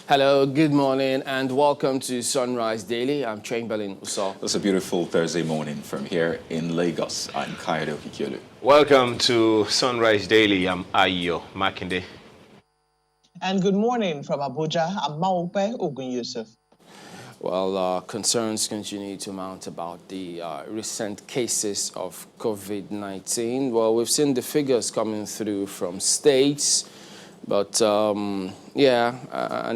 Hello, good morning, and welcome to Sunrise Daily. I'm Chamberlain Uso. It's a beautiful Thursday morning from here in Lagos. I'm Edo PDP. Welcome to Sunrise Daily. I'm Ayo Makinde. And good morning from Abuja. I'm Maupe Ogun Yusuf. Well, concerns continue to mount about the recent cases of COVID-19. Well, we've seen the figures coming through from states. But, and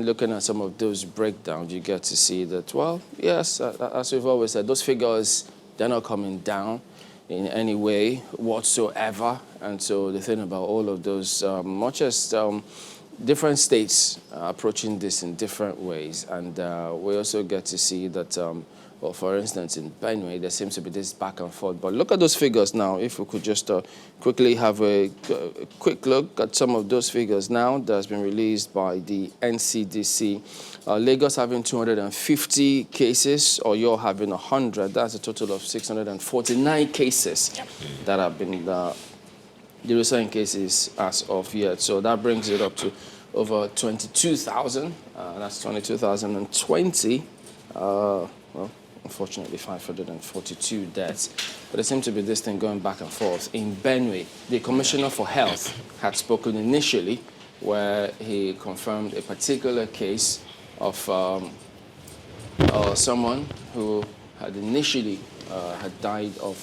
looking at some of those breakdowns, you get to see that, well, yes, as we've always said, those figures, they're not coming down in any way whatsoever. And so the thing about all of those, much as different states are approaching this in different ways. And we also get to see that, well, for instance, in Benue, there seems to be this back and forth. But look at those figures now. If we could just quickly have a quick look at some of those figures now that has been released by the NCDC. Lagos having 250 cases, or you're having 100. That's a total of 649 cases that have been the recent cases as of yet. So that brings it up to over 22,000. That's 22,020. Well, unfortunately, 542 deaths. But there seems to be this thing going back and forth. In Benue, the Commissioner for Health had spoken initially where he confirmed a particular case of someone who had initially had died of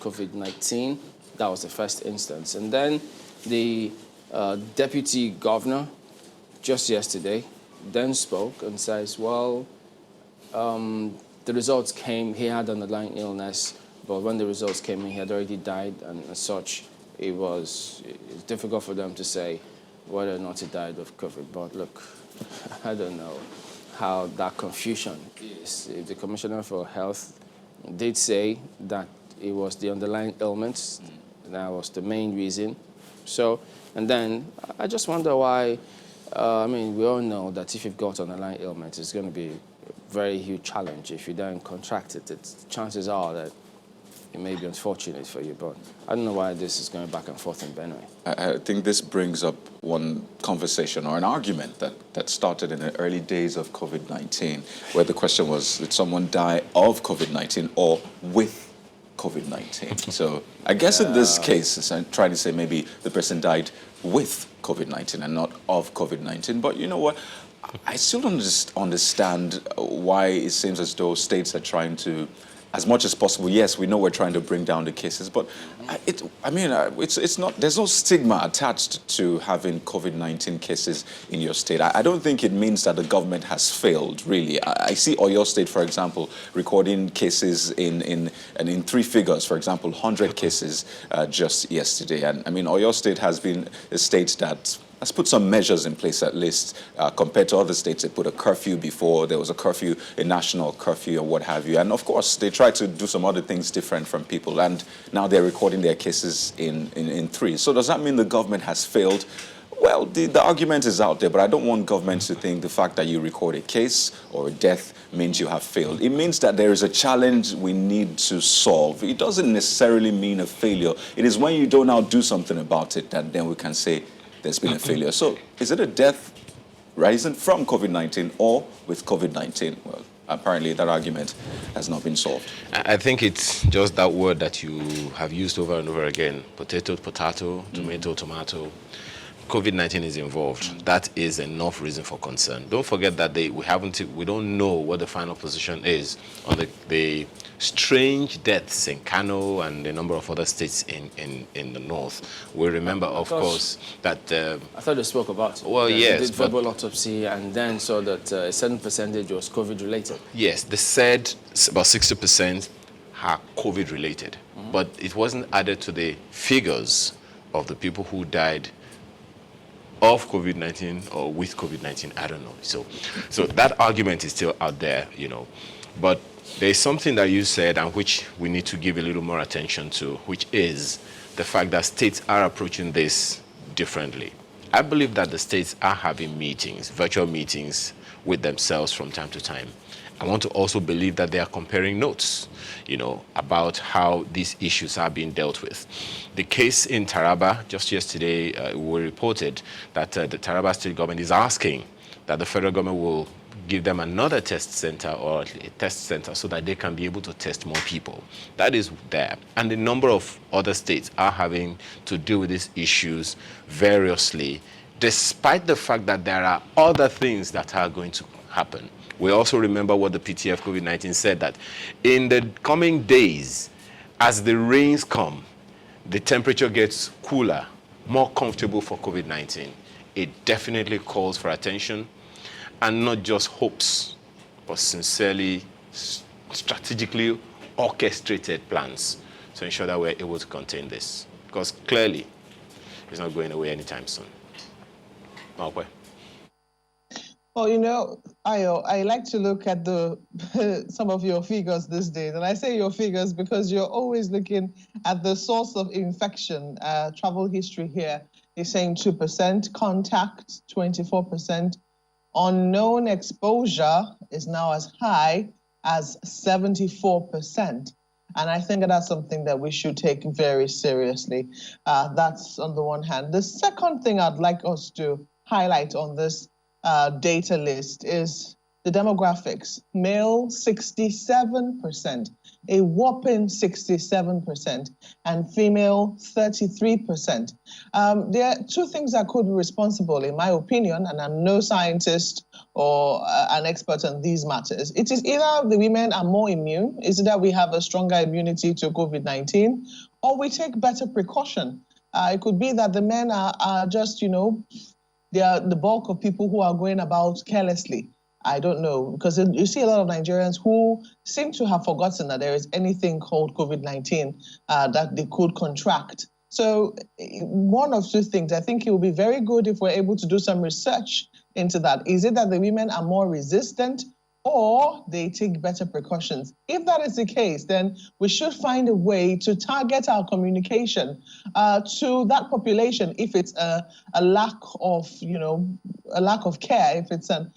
COVID-19. That was the first instance. And then the deputy governor, just yesterday, then spoke and says, well, the results came, he had underlying illness, but when the results came in, he had already died, and as such, it's difficult for them to say whether or not he died of COVID. But look, I don't know how that confusion is. If the Commissioner for Health did say that it was the underlying ailments, that was the main reason. So, and then I just wonder why, we all know that if you've got underlying ailments, it's going to be very huge challenge. If you don't contract it, chances are that it may be unfortunate for you. But I don't know why this is going back and forth in Benue. I think this brings up one conversation or an argument that started in the early days of COVID-19, where the question was, did someone die of COVID-19 or with COVID-19? So I guess in this case, I'm trying to say maybe the person died with COVID-19 and not of COVID-19. But you know what? I still don't understand why it seems as though states are trying to, as much as possible, yes, we know we're trying to bring down the cases, but it's not, there's no stigma attached to having COVID-19 cases in your state. I don't think it means that the government has failed, really. I see Oyo State, for example, recording cases in three figures, for example, 100 cases just yesterday. And Oyo State has been a state that has put some measures in place, at least, compared to other states. They put a curfew before. There was a curfew, a national curfew, or what have you. And of course, they tried to do some other things different from people. And now they're recording their cases in three. So does that mean the government has failed? Well, the argument is out there, but I don't want government to think the fact that you record a case or a death means you have failed. It means that there is a challenge we need to solve. It doesn't necessarily mean a failure. It is when you don't now do something about it that then we can say there's been a failure. So is it a death rising from COVID-19 or with COVID-19? Well, apparently that argument has not been solved. I think it's just that word that you have used over and over again. Potato, potato, tomato, tomato. COVID-19 is involved. That is enough reason for concern. Don't forget that we don't know what the final position is on the strange deaths in Kano and a number of other states in the north. We remember, of course, that... I thought they spoke about it. Well, yes. They did verbal autopsy and then saw that a certain percentage was COVID-related. Yes, they said about 60% are COVID-related. But it wasn't added to the figures of the people who died of COVID-19 or with COVID-19, I don't know. So that argument is still out there, But there's something that you said and which we need to give a little more attention to, which is the fact that states are approaching this differently. I believe that the states are having meetings, virtual meetings with themselves from time to time. I want to also believe that they are comparing notes, about how these issues are being dealt with. The case in Taraba, just yesterday, we reported that the Taraba state government is asking that the federal government will give them another test center or a test center so that they can be able to test more people. That is there. And a number of other states are having to deal with these issues variously, despite the fact that there are other things that are going to happen. We also remember what the PTF COVID-19 said, that in the coming days, as the rains come, the temperature gets cooler, more comfortable for COVID-19. It definitely calls for attention, and not just hopes, but sincerely, strategically orchestrated plans to ensure that we're able to contain this. Because clearly, it's not going away anytime soon. Okay. Well, you know, Ayo, I like to look at some of your figures these days. And I say your figures because you're always looking at the source of infection. Travel history here is saying 2%, contact 24%. Unknown exposure is now as high as 74%. And I think that's something that we should take very seriously. That's on the one hand. The second thing I'd like us to highlight on this data list is the demographics. Male, 67%, a whopping 67%, and female, 33%. There are two things that could be responsible, in my opinion, and I'm no scientist or an expert on these matters. It is either the women are more immune, is it that we have a stronger immunity to COVID-19, or we take better precaution. It could be that the men are just, you know, they are the bulk of people who are going about carelessly. I don't know, because you see a lot of Nigerians who seem to have forgotten that there is anything called COVID-19 that they could contract. So one of two things, I think it would be very good if we're able to do some research into that. Is it that the women are more resistant, or they take better precautions? If that is the case, then we should find a way to target our communication to that population. If it's a lack of, you know, a lack of care, if it's an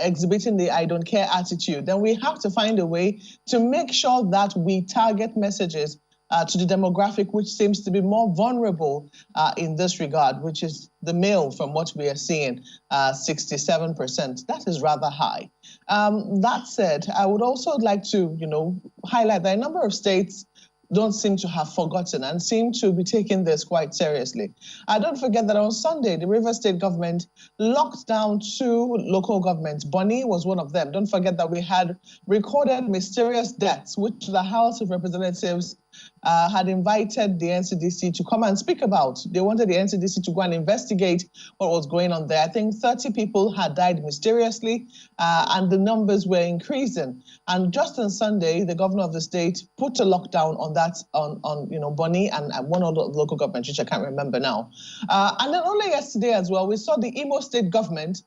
exhibiting the I don't care attitude, then we have to find a way to make sure that we target messages to the demographic which seems to be more vulnerable in this regard, which is the male, from what we are seeing, 67%. That is rather high. That said, I would also like to, you know, highlight that a number of states don't seem to have forgotten and seem to be taking this quite seriously. Don't forget that on Sunday, the Rivers State government locked down 2 local governments. Bonny was one of them. Don't forget that we had recorded mysterious deaths, which the House of Representatives had invited the NCDC to come and speak about. They wanted the NCDC to go and investigate what was going on there. I think 30 people had died mysteriously, and the numbers were increasing. And just on Sunday, the governor of the state put a lockdown on that, on you know, Bonny and one other local government, which I can't remember now. And then only yesterday as well, we saw the Imo State government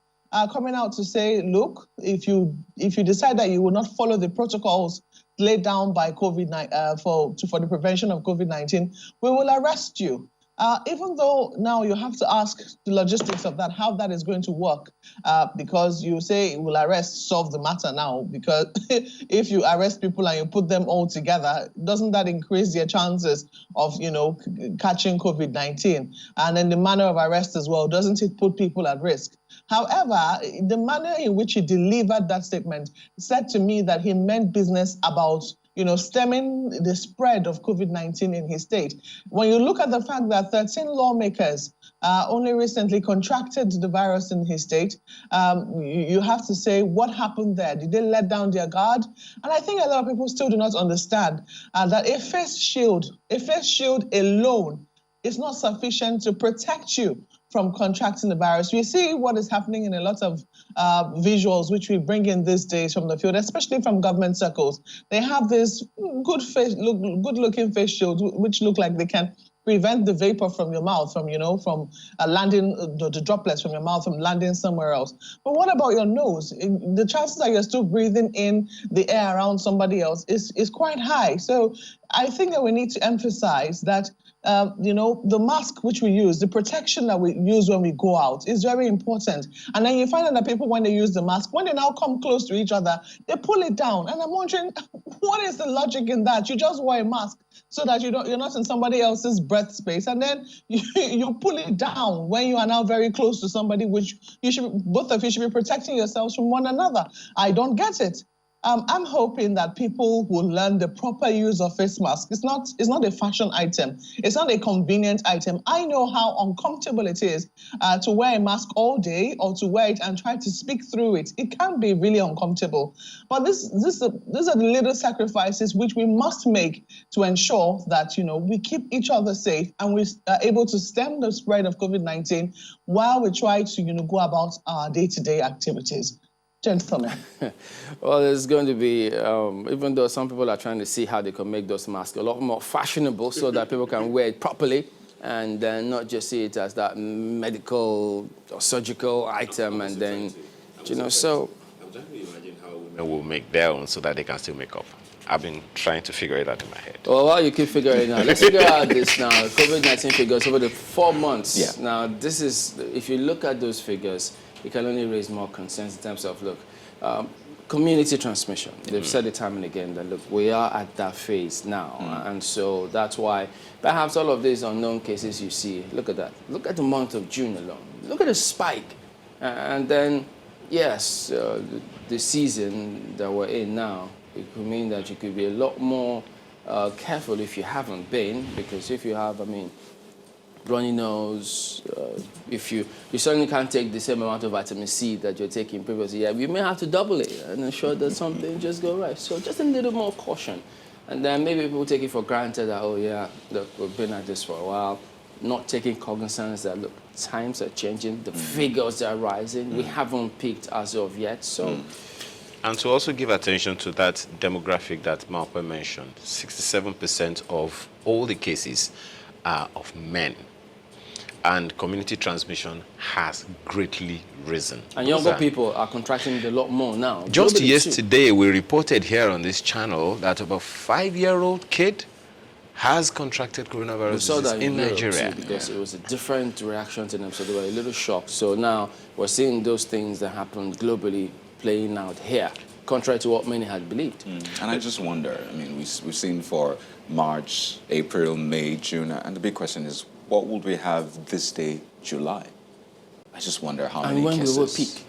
coming out to say, look, if you decide that you will not follow the protocols laid down by COVID-19 for the prevention of COVID-19, we will arrest you. Even though now you have to ask the logistics of that, how that is going to work, because you say it will arrest, solve the matter now, because if you arrest people and you put them all together, doesn't that increase their chances of, you know, catching COVID-19? And then the manner of arrest as well, doesn't it put people at risk? However, the manner in which he delivered that statement said to me that he meant business about, you know, stemming the spread of COVID-19 in his state. When you look at the fact that 13 lawmakers only recently contracted the virus in his state, you have to say, what happened there? Did they let down their guard? And I think a lot of people still do not understand that a face shield alone is not sufficient to protect you from contracting the virus. We see what is happening in a lot of visuals which we bring in these days from the field, especially from government circles. They have this good-looking face shields which look like they can prevent the vapor from your mouth, from, you know, from landing, the droplets from your mouth from landing somewhere else. But what about your nose? The chances that you're still breathing in the air around somebody else is quite high. So I think that we need to emphasize that you know, the mask which we use, the protection that we use when we go out is very important. And then you find out that people, when they use the mask, when they now come close to each other, they pull it down. And I'm wondering, what is the logic in that? You just wear a mask so that you're not in somebody else's breath space, and then you pull it down when you are now very close to somebody, which both of you should be protecting yourselves from one another. I don't get it. I'm hoping that people will learn the proper use of face masks. It's not a fashion item. It's not a convenient item. I know how uncomfortable it is to wear a mask all day or to wear it and try to speak through it. It can be really uncomfortable. But these are the little sacrifices which we must make to ensure that, we keep each other safe and we are able to stem the spread of COVID-19 while we try to, go about our day-to-day activities. Gentlemen. Well, it's going to be, even though some people are trying to see how they can make those masks a lot more fashionable so that people can wear it properly and then not just see it as that medical or surgical item and then, so. I'm trying to imagine how women will make their own so that they can still make up. I've been trying to figure it out in my head. Well, while you keep figuring it out, let's figure out this now. COVID-19 figures over the 4 months. Yeah. Now, this is, if you look at those figures, it can only raise more concerns in terms of, look, community transmission. They've said it time and again that, look, we are at that phase now. And so that's why perhaps all of these unknown cases you see, look at that. Look at the month of June alone. Look at the spike. And then, yes, the season that we're in now, it could mean that you could be a lot more careful if you haven't been, because if you have, runny nose, if you certainly can't take the same amount of vitamin C that you're taking previously, you may have to double it and ensure that something just go right. So just a little more caution. And then maybe people take it for granted that, oh yeah, look, we've been at this for a while, not taking cognizance that, look, times are changing, the figures are rising, we haven't peaked as of yet, so. And to also give attention to that demographic that Malpa mentioned, 67% of all the cases are of men. And community transmission has greatly risen. And younger people are contracting it a lot more now. Just yesterday, we reported here on this channel that about a 5-year-old kid has contracted coronavirus we saw that in Nigeria. Too, because it was a different reaction to them, so they were a little shocked. So now we're seeing those things that happened globally playing out here, contrary to what many had believed. And I just wonder, we've seen for March, April, May, June, and the big question is, what will we have this day, July? I just wonder how many cases. And when we will peak.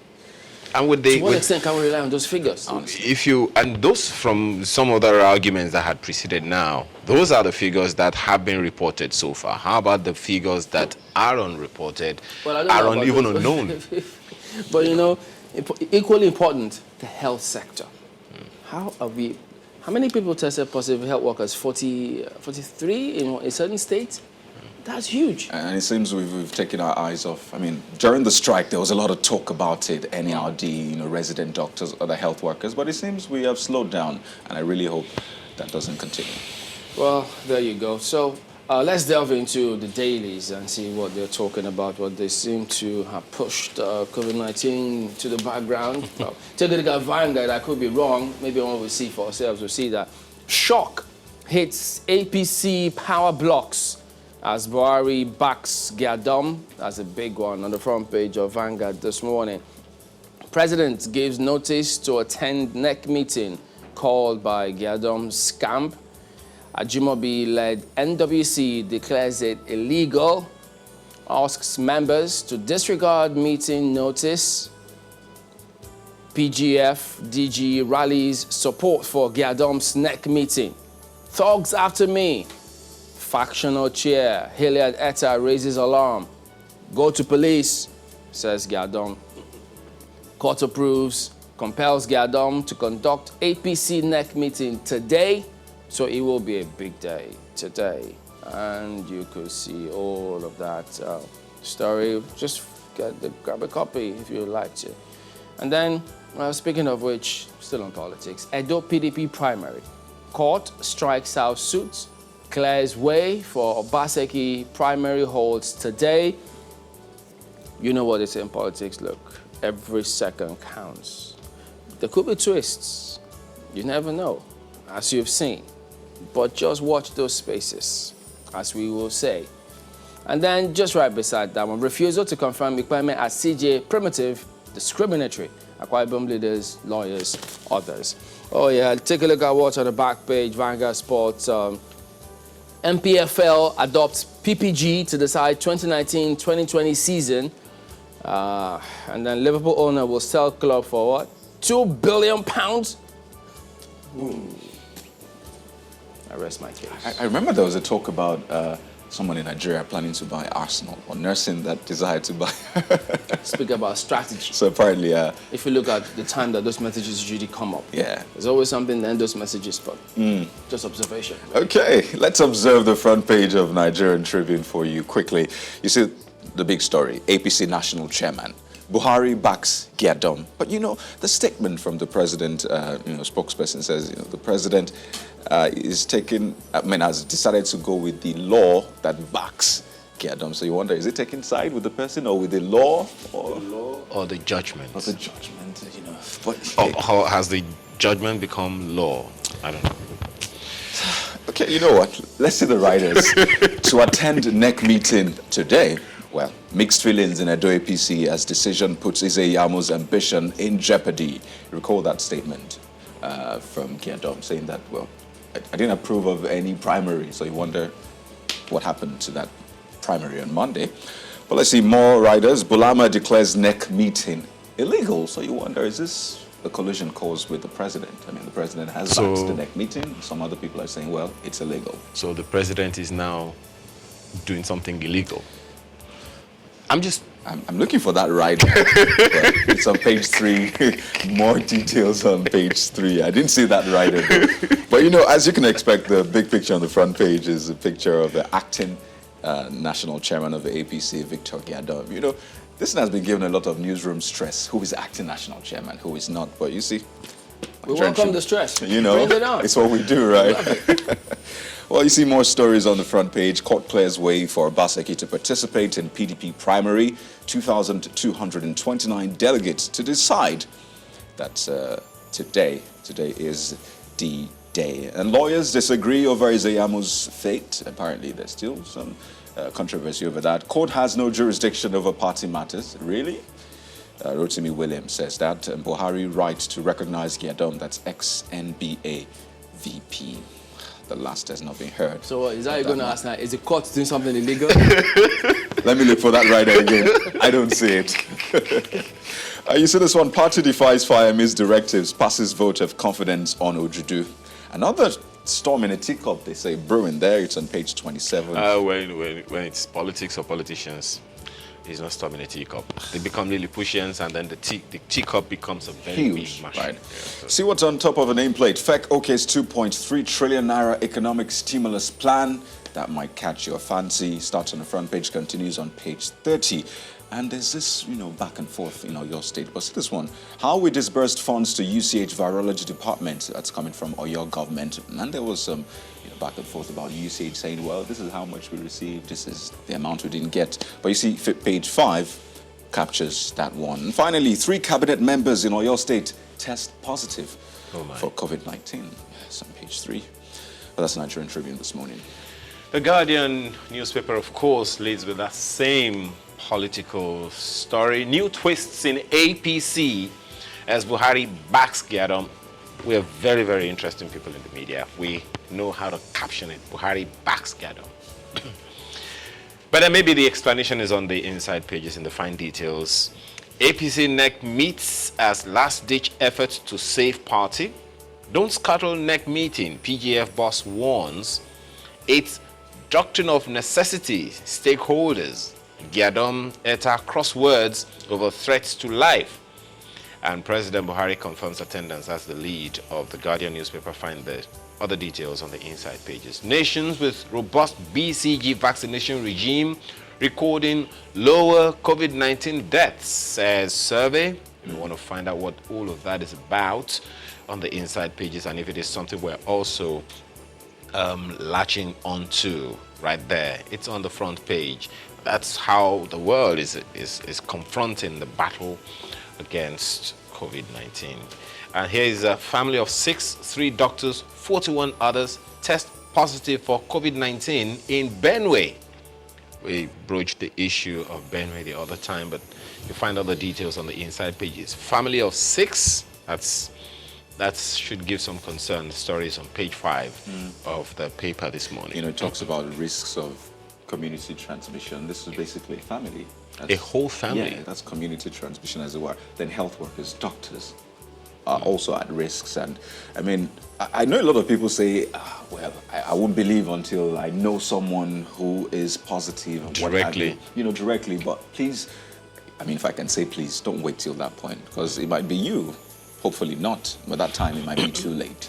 And to what extent can we rely on those figures? And those from some other arguments that had preceded now, those are the figures that have been reported so far. How about the figures that are unreported, are even unknown? But equally important, the health sector. How many people tested positive, health workers? 43 in a certain state? That's huge. And it seems we've taken our eyes off. During the strike, there was a lot of talk about it, NERD, resident doctors, other health workers, but it seems we have slowed down, and I really hope that doesn't continue. Well, there you go. So let's delve into the dailies and see what they're talking about, what they seem to have pushed COVID-19 to the background. Take a look at Vanguard. I could be wrong. Maybe when we see for ourselves, we'll see that. Shock hits APC power blocks as Buhari backs Gyadom. That's a big one on the front page of Vanguard this morning. President gives notice to attend NEC meeting called by Gyadom's camp. Ajimobi-led NWC declares it illegal, asks members to disregard meeting notice. PGF DG rallies support for Gyadom's NEC meeting. Thugs after me. Factional chair, Hilliard Etta raises alarm. Go to police, says Gyadom. Court approves, compels Gyadom to conduct APC NEC meeting today. So it will be a big day today. And you could see all of that story. Just grab a copy if you would like to. And then, speaking of which, still on politics, Edo PDP primary. Court strikes out suits. Clears way for Obaseki primary holds today. You know what they say in politics, look, every second counts. There could be twists, you never know, as you've seen. But just watch those spaces, as we will say. And then just right beside that one, refusal to confirm Ikpeme as CJ primitive, discriminatory. Akwa Ibom leaders, lawyers, others. Oh yeah, take a look at what's on the back page, Vanguard Sports. MPFL adopts PPG to decide 2019-2020 season. And then Liverpool owner will sell club for what? £2 billion? I rest my case. I remember there was a talk about someone in Nigeria planning to buy Arsenal or nursing that desire to buy. Speak about strategy. So apparently, If you look at the time that those messages usually come up, yeah. there's always something to end those messages for. Just observation. Okay, let's observe the front page of Nigerian Tribune for you quickly. You see the big story, APC National Chairman. Buhari backs Giadom. But the statement from the president, spokesperson says, the president has decided to go with the law that backs Giadom. So you wonder, is he taking side with the person or with the law? Or the judgment. Or the judgment, But, Or has the judgment become law? I don't know. Okay, you know what? Let's see the riders. To attend NEC meeting today, well, mixed feelings in Edo APC as decision puts Izeyamu's ambition in jeopardy. Recall that statement from Giadom saying that, well, I didn't approve of any primary, so you wonder what happened to that primary on Monday. But let's see more riders. Bulama declares NEC meeting illegal, so you wonder, is this a collision caused with the president? I mean, the president has backed the NEC meeting. Some other people are saying, well, it's illegal. So the president is now doing something illegal. I'm looking for that rider. It's on page 3. More details on page 3. I didn't see that rider though. But as you can expect, the big picture on the front page is a picture of the acting national chairman of the APC, Victor Giadom. This has been given a lot of newsroom stress. Who is acting national chairman? Who is not? But you see, we welcome the stress. Bring it on. It's what we do, right? Well, you see more stories on the front page. Court clears way for Obaseki to participate in PDP primary. 2,229 delegates to decide that today is the day. And lawyers disagree over Izeyamu's fate. Apparently, there's still some controversy over that. Court has no jurisdiction over party matters. Really? Rotimi Williams says that. And Buhari right to recognize Giadom, that's ex-NBA VP. The last has not been heard. So is that you're going to ask now? Is the court doing something illegal? Let me look for that rider again. I don't see it. You see this one. Party defies fire, misdirectives, passes vote of confidence on Ojudu. Another storm in a teacup, they say, brewing there. It's on page 27. When it's politics or politicians, it's not storming a teacup. They become Lilliputians, and then the teacup becomes a very big machine. Right. See what's on top of a nameplate. FEC OK's 2.3 trillion naira economic stimulus plan. That might catch your fancy. Starts on the front page, continues on page 30. And there's this, back and forth in your state. But see this one. How we disbursed funds to UCH Virology Department. That's coming from Oyo government. And there was some back and forth about UCH saying, well, this is how much we received. This is the amount we didn't get. But you see, page 5 captures that one. And finally, 3 cabinet members in Oyo State test positive for COVID-19. Yes, on page 3. But that's Nigerian Tribune this morning. The Guardian newspaper, of course, leads with that same political story. New twists in APC as Buhari backs Giadom. We are very, very interesting people in the media. We know how to caption it. Buhari backs Giadom. But then maybe the explanation is on the inside pages in the fine details. APC NEC meets as last-ditch effort to save party. Don't scuttle NEC meeting, PGF boss warns. 8 doctrine of necessity, stakeholders. Giadom ETA crosswords over threats to life. And President Buhari confirms attendance as the lead of the Guardian newspaper. Find the other details on the inside pages. Nations with robust BCG vaccination regime recording lower COVID-19 deaths, says survey. We want to find out what all of that is about on the inside pages, and if it is something we're also latching onto right there. It's on the front page. That's how the world is confronting the battle against COVID-19. And here is a family of 6, 3 doctors, 41 others test positive for COVID-19 in Benue. We broached the issue of Benue the other time, but you find all the details on the inside pages. Family of 6, that's That should give some concern. The story is on page 5 of the paper this morning. You know, it talks about risks of community transmission. This is basically a family. A whole family. Yeah, that's community transmission as it were. Then health workers, doctors are also at risks. And I mean, I know a lot of people say, well, I won't believe until I know someone who is positive. And Directly. You know, directly. But please, I mean, if I can say please, don't wait till that point, because it might be you. Hopefully not. By that time, it might be too late.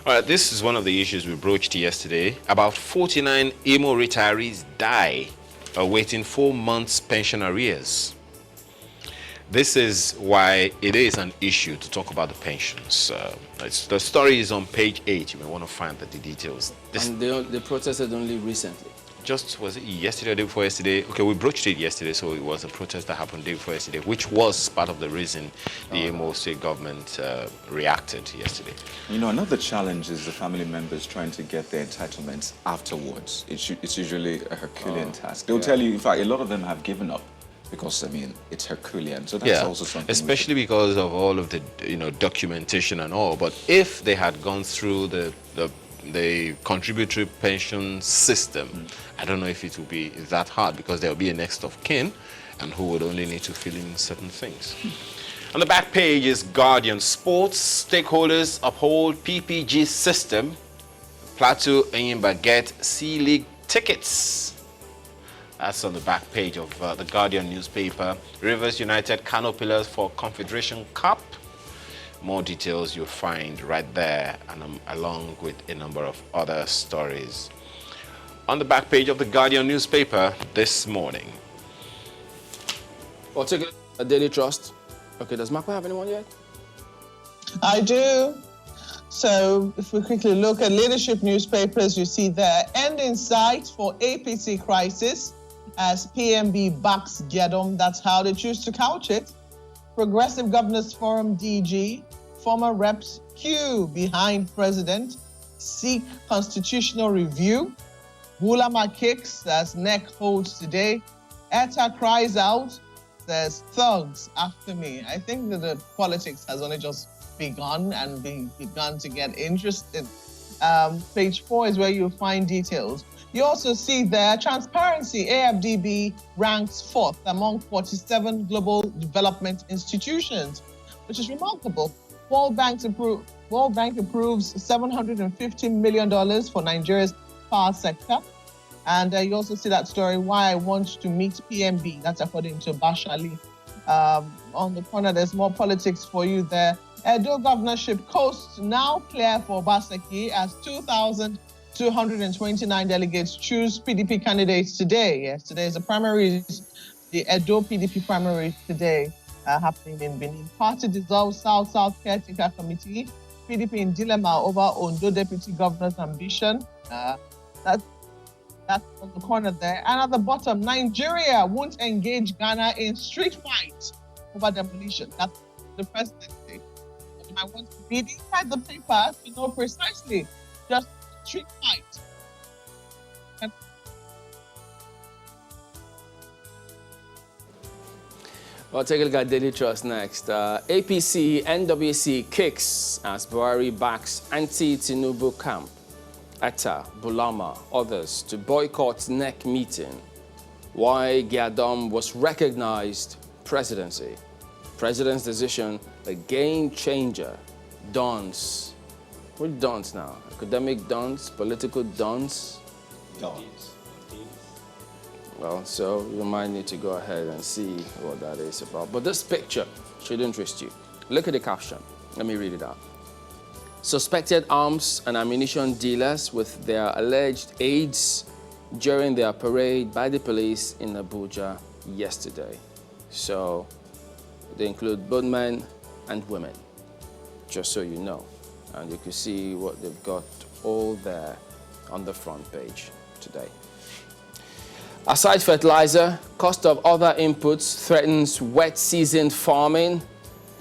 All right, this is one of the issues we broached yesterday. About 49 IMO retirees die awaiting 4 months pension arrears. This is why it is an issue to talk about the pensions. The story is on page 8. You may want to find the details. And they protested only recently. Just, was it yesterday or the day before yesterday? Okay, we broached it yesterday, so it was a protest that happened the day before yesterday, which was part of the reason the Imo state government reacted yesterday. You know, another challenge is the family members trying to get their entitlements afterwards. It's usually a Herculean task. They'll tell you, in fact, a lot of them have given up because, I mean, it's Herculean. So that's also something. Especially because of all of the, documentation and all. But if they had gone through the contributory pension system, I don't know if it will be that hard, because there will be a next of kin and who would only need to fill in certain things. On the back page is Guardian Sports. Stakeholders uphold PPG system. Plateau Enyimba get C-League tickets. That's on the back page of the Guardian newspaper. Rivers United Kano Pillars for Confederation Cup. More details you'll find right there, and along with a number of other stories on the back page of the Guardian newspaper this morning. Well, take a Daily Trust. Okay, does Marco have anyone yet? I do. So if we quickly look at leadership newspapers, you see there, end in sight for APC crisis as PMB backs Gedom. That's how they choose to couch it. Progressive Governors Forum DG, former reps queue behind president, seek constitutional review. Bulama kicks as NEC holds today. ETA cries out, says thugs after me. I think that the politics has only just begun and begun to get interested. Page 4 is where you'll find details. You also see there transparency. AFDB ranks 4th among 47 global development institutions, which is remarkable. World Bank approves $750 million for Nigeria's power sector. And you also see that story, why I want to meet PMB. That's according to Bashali. On the corner, there's more politics for you there. Edo governorship coast now clear for Obaseki as 2,229 delegates choose PDP candidates today. Yes, today is the primaries, the Edo PDP primary today happening in Benin. Party dissolves South Caretaker Committee. PDP in dilemma over Ondo deputy governor's ambition. That's on the corner there. And at the bottom, Nigeria won't engage Ghana in street fight over demolition. That's the presidency. You might want to read inside the paper to know precisely just street fight. Well, take a look at Daily Trust next. APC, NWC kicks as Buhari backs anti-Tinubu camp. ETA, Bulama, others to boycott NEC meeting. Why Gyadom was recognized presidency. President's decision, a game changer. Dons. What dons now? Academic dons? Political dons? Dons. Well, so you might need to go ahead and see what that is about. But this picture should interest you. Look at the caption. Let me read it out. Suspected arms and ammunition dealers with their alleged aids during their parade by the police in Abuja yesterday. So they include both men and women, just so you know. And you can see what they've got all there on the front page today. Aside fertilizer, cost of other inputs threatens wet season farming.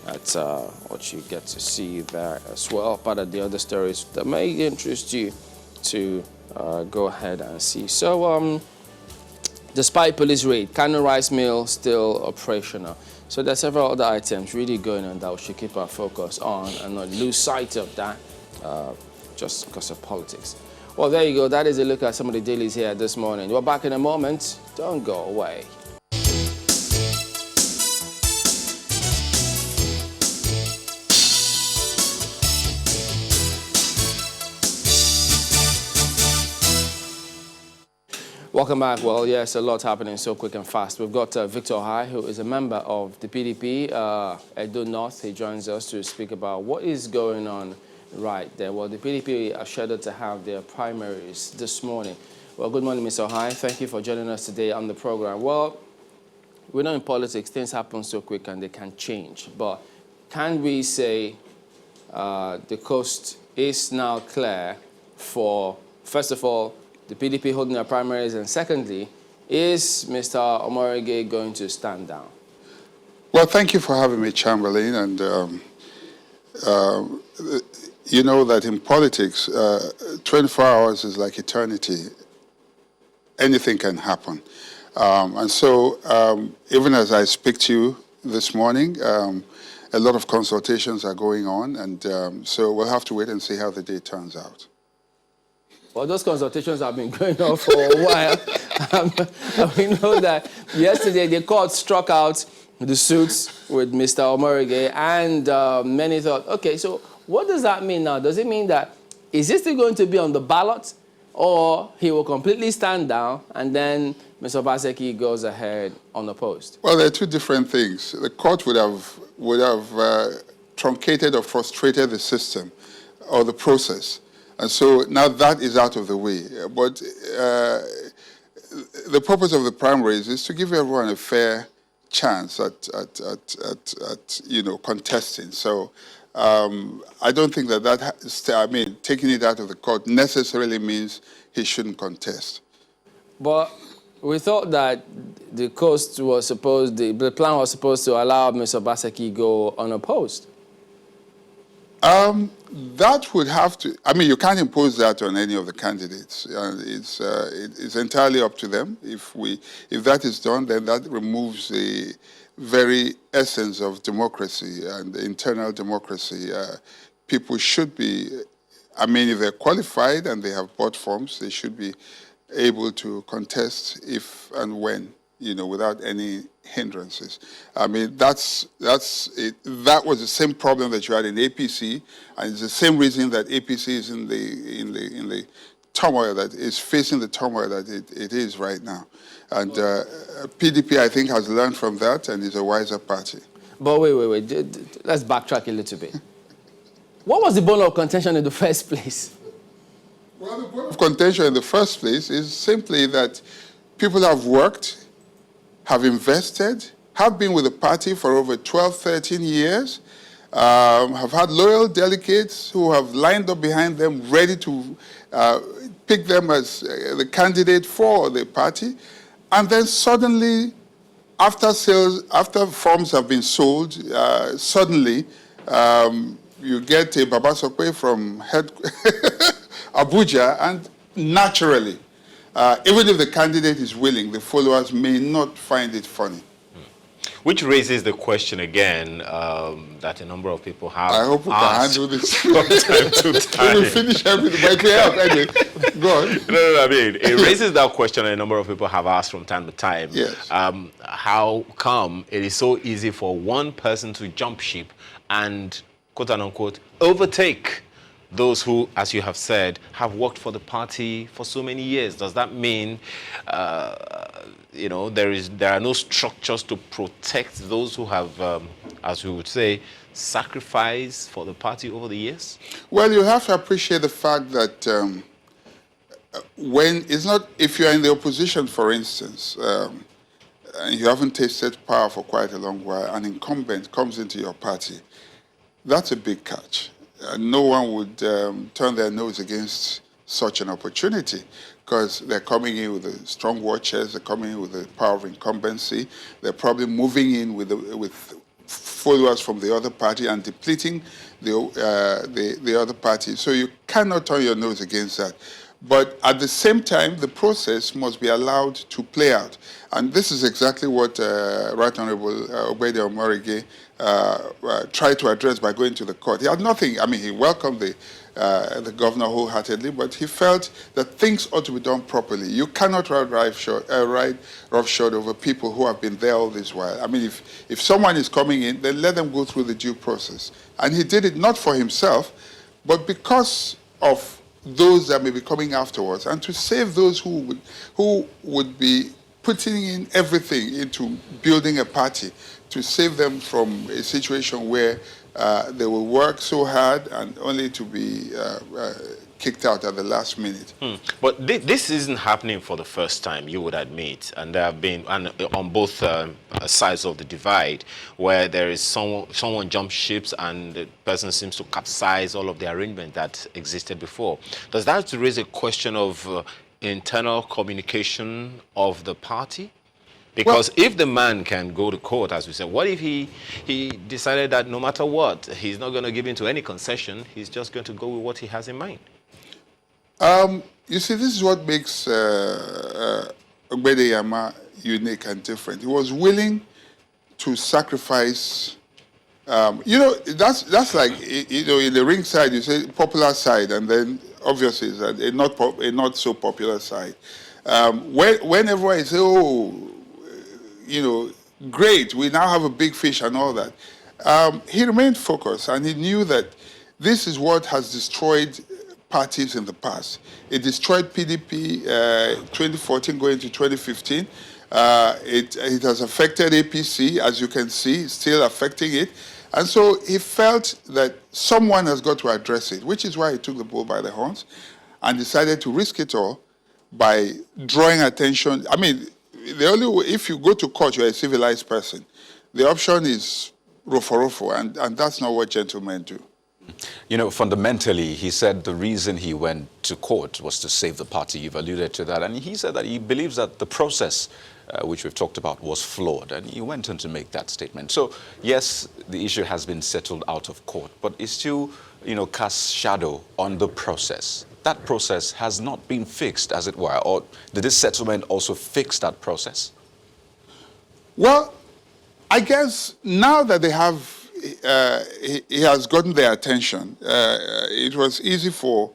That's what you get to see there as well. Part of the other stories that may interest you to go ahead and see. So, despite police raid, Kano Rice Mill still operational. So there are several other items really going on that we should keep our focus on and not lose sight of that just because of politics. Well, there you go. That is a look at some of the dailies here this morning. We're back in a moment. Don't go away. Welcome back. Well, yes, a lot happening so quick and fast. We've got Victor High, who is a member of the PDP, Edo North. He joins us to speak about what is going on right there. Well, the PDP are scheduled to have their primaries this morning. Well, good morning, Mr. High. Thank you for joining us today on the program. Well, we know in politics things happen so quick and they can change. But can we say the coast is now clear for, first of all, the PDP holding their primaries, and secondly, is Mr. Omorige going to stand down? Well, thank you for having me, Chamberlain. And you know that in politics, 24 hours is like eternity. Anything can happen. And so even as I speak to you this morning, a lot of consultations are going on. And so we'll have to wait and see how the day turns out. Well, those consultations have been going on for a while. We know that yesterday the court struck out the suits with Mr. Omorige, and many thought, okay, so what does that mean now? Does it mean that, is this still going to be on the ballot, or he will completely stand down and then Mr. Obaseki goes ahead unopposed? Well, there are two different things. The court would have truncated or frustrated the system or the process. And so now that is out of the way. But the purpose of the primaries is to give everyone a fair chance at contesting. So I don't think that taking it out of the court necessarily means he shouldn't contest. But we thought that the coast was supposed, the plan was supposed to allow Mr. Obaseki go unopposed. That would have to, you can't impose that on any of the candidates. It's entirely up to them. If that is done, then that removes the very essence of democracy and internal democracy. People should be, if they're qualified and they have bought forms, they should be able to contest if and when, without any hindrances. That's it. That was the same problem that you had in APC, and it's the same reason that APC is in the turmoil that is facing the turmoil that it is right now. And PDP, I think, has learned from that and is a wiser party. But wait. Let's backtrack a little bit. What was the bone of contention in the first place? Well, the bone of contention in the first place is simply that people have worked, have invested, have been with the party for over 12, 13 years, have had loyal delegates who have lined up behind them, ready to pick them as the candidate for the party. And then suddenly, after forms have been sold, suddenly you get a Babasokwe from Abuja, and naturally, even if the candidate is willing, the followers may not find it funny. Which raises the question again that a number of people have I hope we can handle this from time to time. We will finish everything. But anyway, go on. No, it raises that question a number of people have asked from time to time. Yes. How come it is so easy for one person to jump ship and, quote unquote, overtake those who, as you have said, have worked for the party for so many years? Does that mean, there are no structures to protect those who have, as we would say, sacrificed for the party over the years? Well, you have to appreciate the fact that if you're in the opposition, for instance, and you haven't tasted power for quite a long while, an incumbent comes into your party, that's a big catch. No one would turn their nose against such an opportunity because they're coming in with the strong war chest, they're coming in with the power of incumbency, they're probably moving in with followers from the other party and depleting the other party. So you cannot turn your nose against that. But at the same time, the process must be allowed to play out. And this is exactly what Right Honorable Obede Omorige tried to address by going to the court. He had nothing, I mean, he welcomed the governor wholeheartedly, but he felt that things ought to be done properly. You cannot ride roughshod over people who have been there all this while. I mean, if someone is coming in, then let them go through the due process. And he did it not for himself, but because of those that may be coming afterwards, and to save those who would be putting in everything into building a party, to save them from a situation where they will work so hard and only to be kicked out at the last minute. But this isn't happening for the first time, you would admit, and there have been on both sides of the divide where there is someone jumps ships and the person seems to capsize all of the arrangement that existed before. Does that raise a question of internal communication of the party? Because if the man can go to court, as we said, what if he decided that no matter what, he's not going to give in to any concession, he's just going to go with what he has in mind? You see, this is what makes Obede Yama unique and different. He was willing to sacrifice. That's like, in the ring side, you say popular side, and then obviously it's a not so popular side. When everyone say, great, we now have a big fish and all that, he remained focused, and he knew that this is what has destroyed parties in the past. It destroyed PDP 2014 going to 2015. It has affected APC, as you can see, still affecting it. And so he felt that someone has got to address it, which is why he took the bull by the horns and decided to risk it all by drawing attention. I mean, the only way, if you go to court, you're a civilized person. The option is rofo, and that's not what gentlemen do. Fundamentally, he said the reason he went to court was to save the party. You've alluded to that. And he said that he believes that the process, which we've talked about, was flawed. And he went on to make that statement. So, yes, the issue has been settled out of court, but it still, casts shadow on the process. That process has not been fixed, as it were. Or did this settlement also fix that process? Well, I guess now that they have he has gotten their attention. It was easy for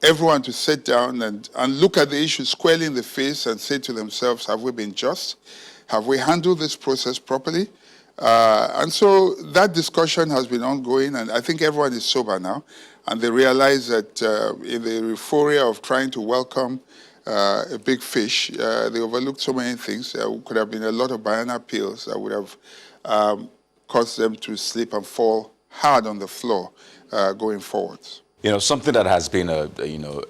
everyone to sit down and look at the issue squarely in the face and say to themselves, have we been just? Have we handled this process properly? And so that discussion has been ongoing, and I think everyone is sober now, and they realize that in the euphoria of trying to welcome a big fish, they overlooked so many things. There could have been a lot of banana peels that would have caused them to slip and fall hard on the floor going forwards. Something that has been a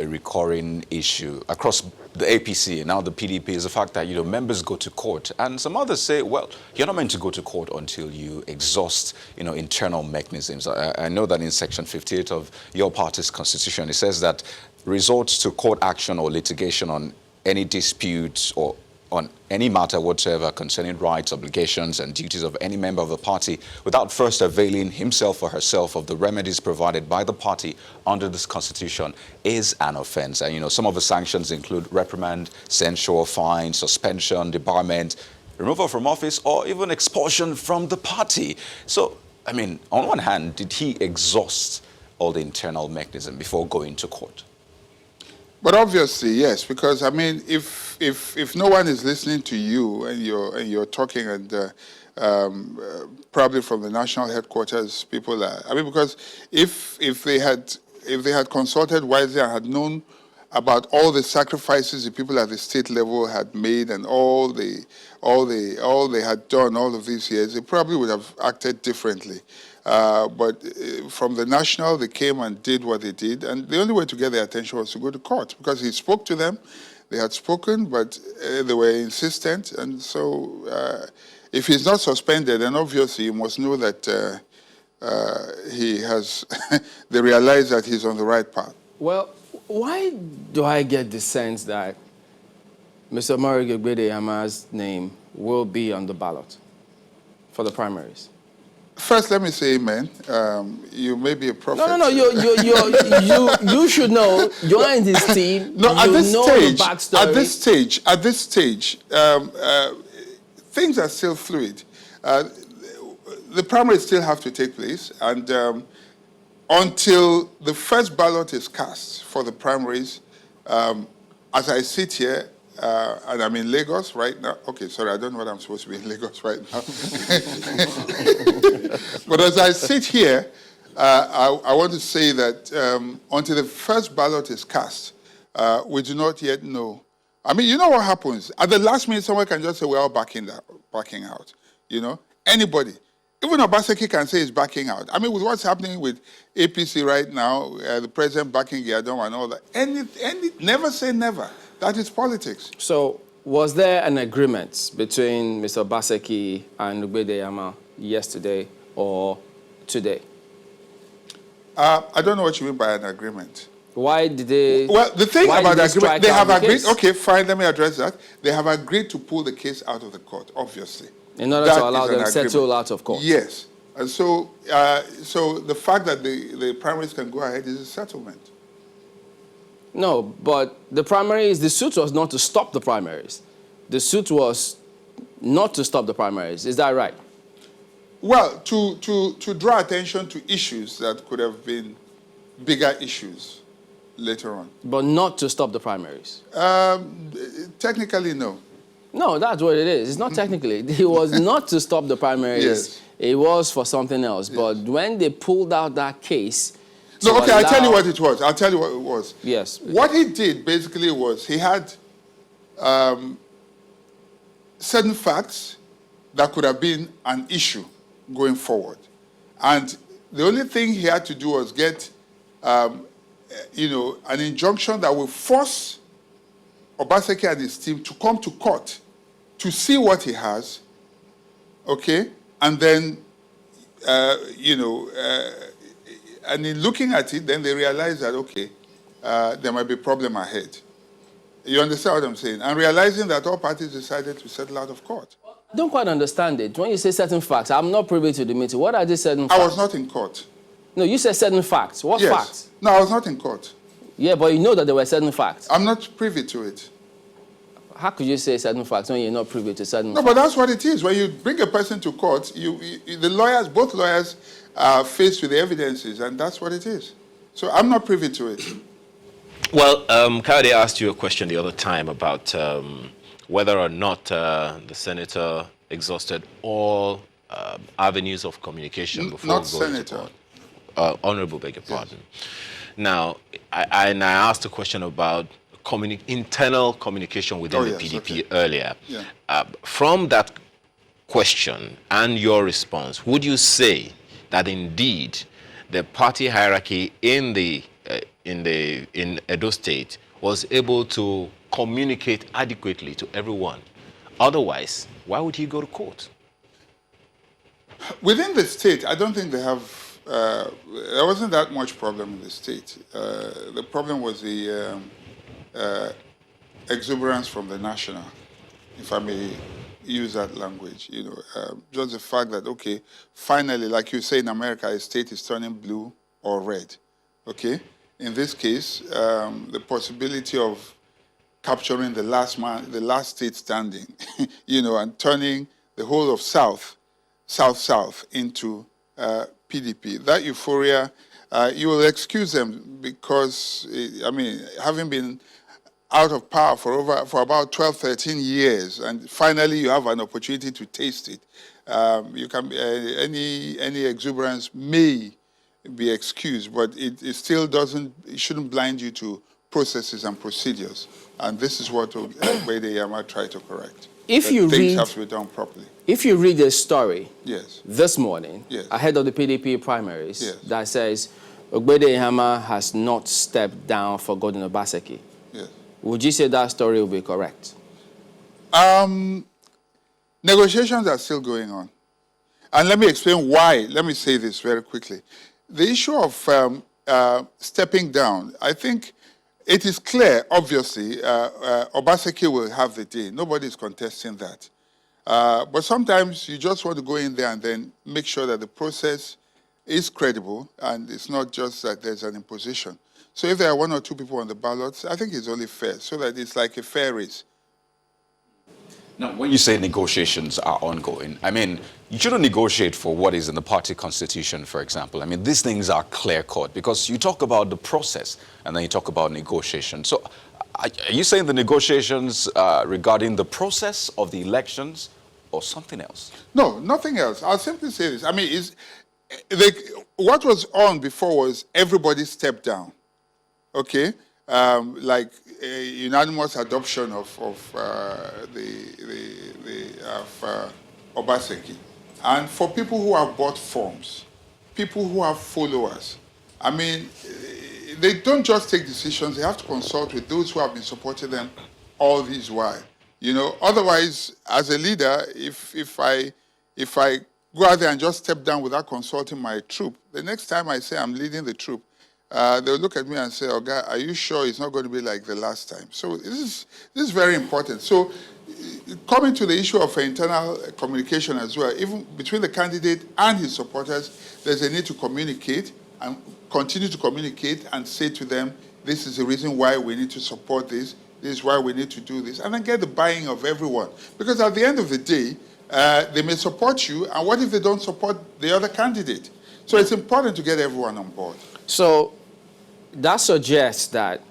recurring issue across the APC and now the PDP is the fact that, members go to court. And some others say, well, you're not meant to go to court until you exhaust, internal mechanisms. I know that in Section 58 of your party's constitution, it says that resorts to court action or litigation on any dispute or on any matter whatsoever concerning rights, obligations, and duties of any member of the party without first availing himself or herself of the remedies provided by the party under this constitution is an offense. And, some of the sanctions include reprimand, censure, fine, suspension, debarment, removal from office, or even expulsion from the party. So, I mean, on one hand, did he exhaust all the internal mechanism before going to court? But obviously, yes, because I mean, if no one is listening to you and you're talking, and probably from the national headquarters, people are. I mean, because if they had consulted wisely and had known about all the sacrifices the people at the state level had made and all they had done all of these years, they probably would have acted differently. But from the national, they came and did what they did. And the only way to get their attention was to go to court, because he spoke to them. They had spoken, but they were insistent. And so if he's not suspended, then obviously you must know that he has, they realize that he's on the right path. Well, why do I get the sense that Mr. Obede Yama's name will be on the ballot for the primaries? First, let me say amen. You may be a prophet. No. You should know. Join this team. No, you know the backstory. At this stage, things are still fluid. The primaries still have to take place, and until the first ballot is cast for the primaries, as I sit here, and I'm in Lagos right now. Okay, sorry, I don't know what I'm supposed to be in Lagos right now. But as I sit here, I want to say that until the first ballot is cast, we do not yet know. I mean, you know what happens? At the last minute, someone can just say, we're all backing out. You know? Anybody. Even Obaseki can say he's backing out. I mean, with what's happening with APC right now, the president backing Yadon and all that, never say never. That is politics. So, was there an agreement between Mr. Obaseki and Ugbedeyama yesterday or today? I don't know what you mean by an agreement. Why did they? Well, the thing about the agreement, they have agreed. Case? Okay, fine. Let me address that. They have agreed to pull the case out of the court, obviously. In order to allow them to settle out of court. Yes, and so the fact that the primaries can go ahead is a settlement. No, but the suit was not to stop the primaries. The suit was not to stop the primaries. Is that right? Well, to draw attention to issues that could have been bigger issues later on. But not to stop the primaries? Technically, no. No, that's what it is. It's not technically. It was not to stop the primaries. Yes. It was for something else. Yes. But when they pulled out that case... No, okay, I'll tell you what it was. I'll tell you what it was. Yes. What he did, basically, was he had certain facts that could have been an issue going forward. And the only thing he had to do was get, an injunction that will force Obaseki and his team to come to court to see what he has, okay? And then, and in looking at it, then they realize that, okay, there might be a problem ahead. You understand what I'm saying? And realizing that all parties decided to settle out of court. I don't quite understand it. When you say certain facts, I'm not privy to the meeting. What are these certain facts? I was not in court. No, you said certain facts. What facts? No, I was not in court. Yeah, but you know that there were certain facts. I'm not privy to it. How could you say certain facts when you're not privy to certain facts? No, but that's what it is. When you bring a person to court, both lawyers are faced with the evidences, and that's what it is. So I'm not privy to it. Well, Kayode asked you a question the other time about whether or not the senator exhausted all avenues of communication before not going senator. to court. Honorable, beg your pardon. Now, I asked a question about internal communication within the PDP earlier. Yeah. From that question and your response, would you say that indeed the party hierarchy in Edo State was able to communicate adequately to everyone? Otherwise, why would he go to court? Within the state, I don't think they have. There wasn't that much problem in the state. The problem was the exuberance from the national, if I may use that language. Just the fact that, okay, finally, like you say in America, a state is turning blue or red. Okay? In this case, the possibility of capturing the last state standing, and turning the whole of South into PDP. That euphoria, you will excuse them because, having been out of power for about 12, 13 years, and finally you have an opportunity to taste it. You can any exuberance may be excused, but it still doesn't. It shouldn't blind you to processes and procedures, and this is what Ugbedeyama tried to correct. Things have to be done properly. If you read a story yes. this morning, yes. ahead of the PDP primaries, yes. that says Ugbedeyama has not stepped down for Godwin Obaseki, yes. would you say that story will be correct? Negotiations are still going on. And let me explain why. Let me say this very quickly. The issue of stepping down, I think it is clear, obviously, Obaseki will have the day. Nobody is contesting that. But sometimes you just want to go in there and then make sure that the process is credible and it's not just that there's an imposition. So if there are 1 or 2 people on the ballots, I think it's only fair, so that it's like a fair race. Now, when you say negotiations are ongoing, I mean, you shouldn't negotiate for what is in the party constitution, for example. I mean, these things are clear-cut because you talk about the process and then you talk about negotiation. So are you saying the negotiations regarding the process of the elections or something else? No, nothing else. I'll simply say this. I mean, what was on before was everybody stepped down, okay? Like a unanimous adoption of Obaseki. And for people who have bought forms, people who have followers, I mean, they don't just take decisions, they have to consult with those who have been supporting them all this while. You know, otherwise, as a leader, if I go out there and just step down without consulting my troop, the next time I say I'm leading the troop, they'll look at me and say, "Oga, are you sure it's not going to be like the last time?" So this is very important. So coming to the issue of internal communication as well, even between the candidate and his supporters, there's a need to communicate and continue to communicate and say to them, this is the reason why we need to support this, this is why we need to do this, and then get the buy-in of everyone. Because at the end of the day, they may support you, and what if they don't support the other candidate? So it's important to get everyone on board. So that suggests that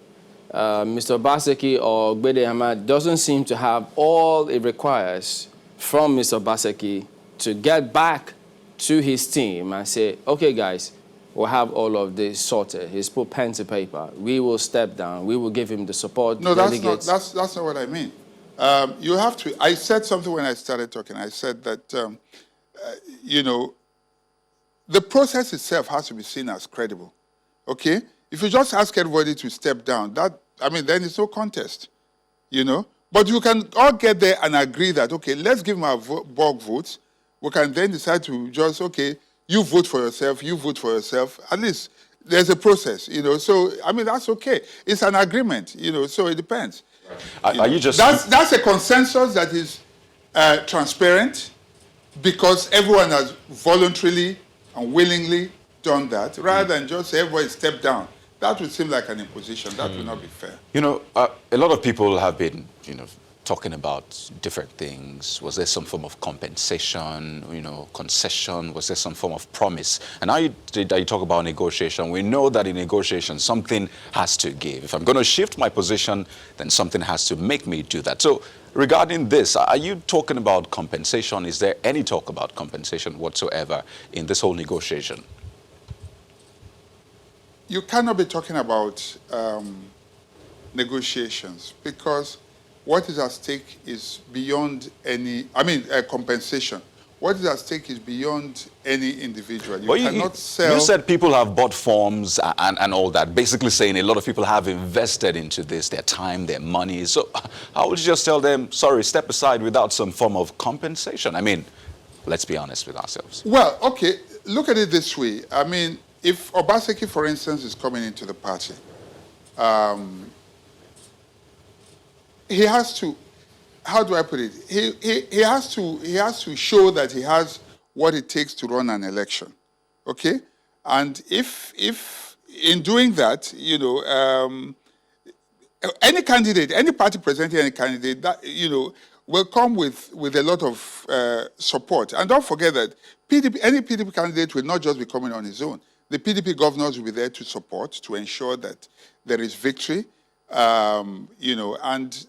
Mr. Obaseki or Gbede Ahmad doesn't seem to have all it requires from Mr. Obaseki to get back to his team and say, okay, guys, we'll have all of this sorted. He's put pen to paper. We will step down. We will give him the support. No, that's not what I mean. You have to. I said something when I started talking. I said that, you know, the process itself has to be seen as credible. Okay? If you just ask everybody to step down, then it's no contest, you know? But you can all get there and agree that, okay, let's give them our bulk votes. We can then decide to just, okay, you vote for yourself, you vote for yourself. At least there's a process, you know? So, that's okay. It's an agreement, you know, so it depends. That's a consensus that is transparent because everyone has voluntarily and willingly done that, rather than just say everybody step down. That would seem like an imposition. That would not be fair. You know, a lot of people have been, talking about different things. Was there some form of compensation, concession? Was there some form of promise? And now you talk about negotiation. We know that in negotiation, something has to give. If I'm going to shift my position, then something has to make me do that. So regarding this, are you talking about compensation? Is there any talk about compensation whatsoever in this whole negotiation? You cannot be talking about negotiations because what is at stake is beyond any, compensation. What is at stake is beyond any individual. You cannot sell. You said people have bought forms and all that, basically saying a lot of people have invested into this, their time, their money. So how would you just tell them, sorry, step aside without some form of compensation? Let's be honest with ourselves. Well, okay, look at it this way. If Obaseki, for instance, is coming into the party, he has to, how do I put it? He has to show that he has what it takes to run an election, okay? And if in doing that, any candidate, any party presenting any candidate, that will come with a lot of support. And don't forget that any PDP candidate will not just be coming on his own. The PDP governors will be there to support, to ensure that there is victory. And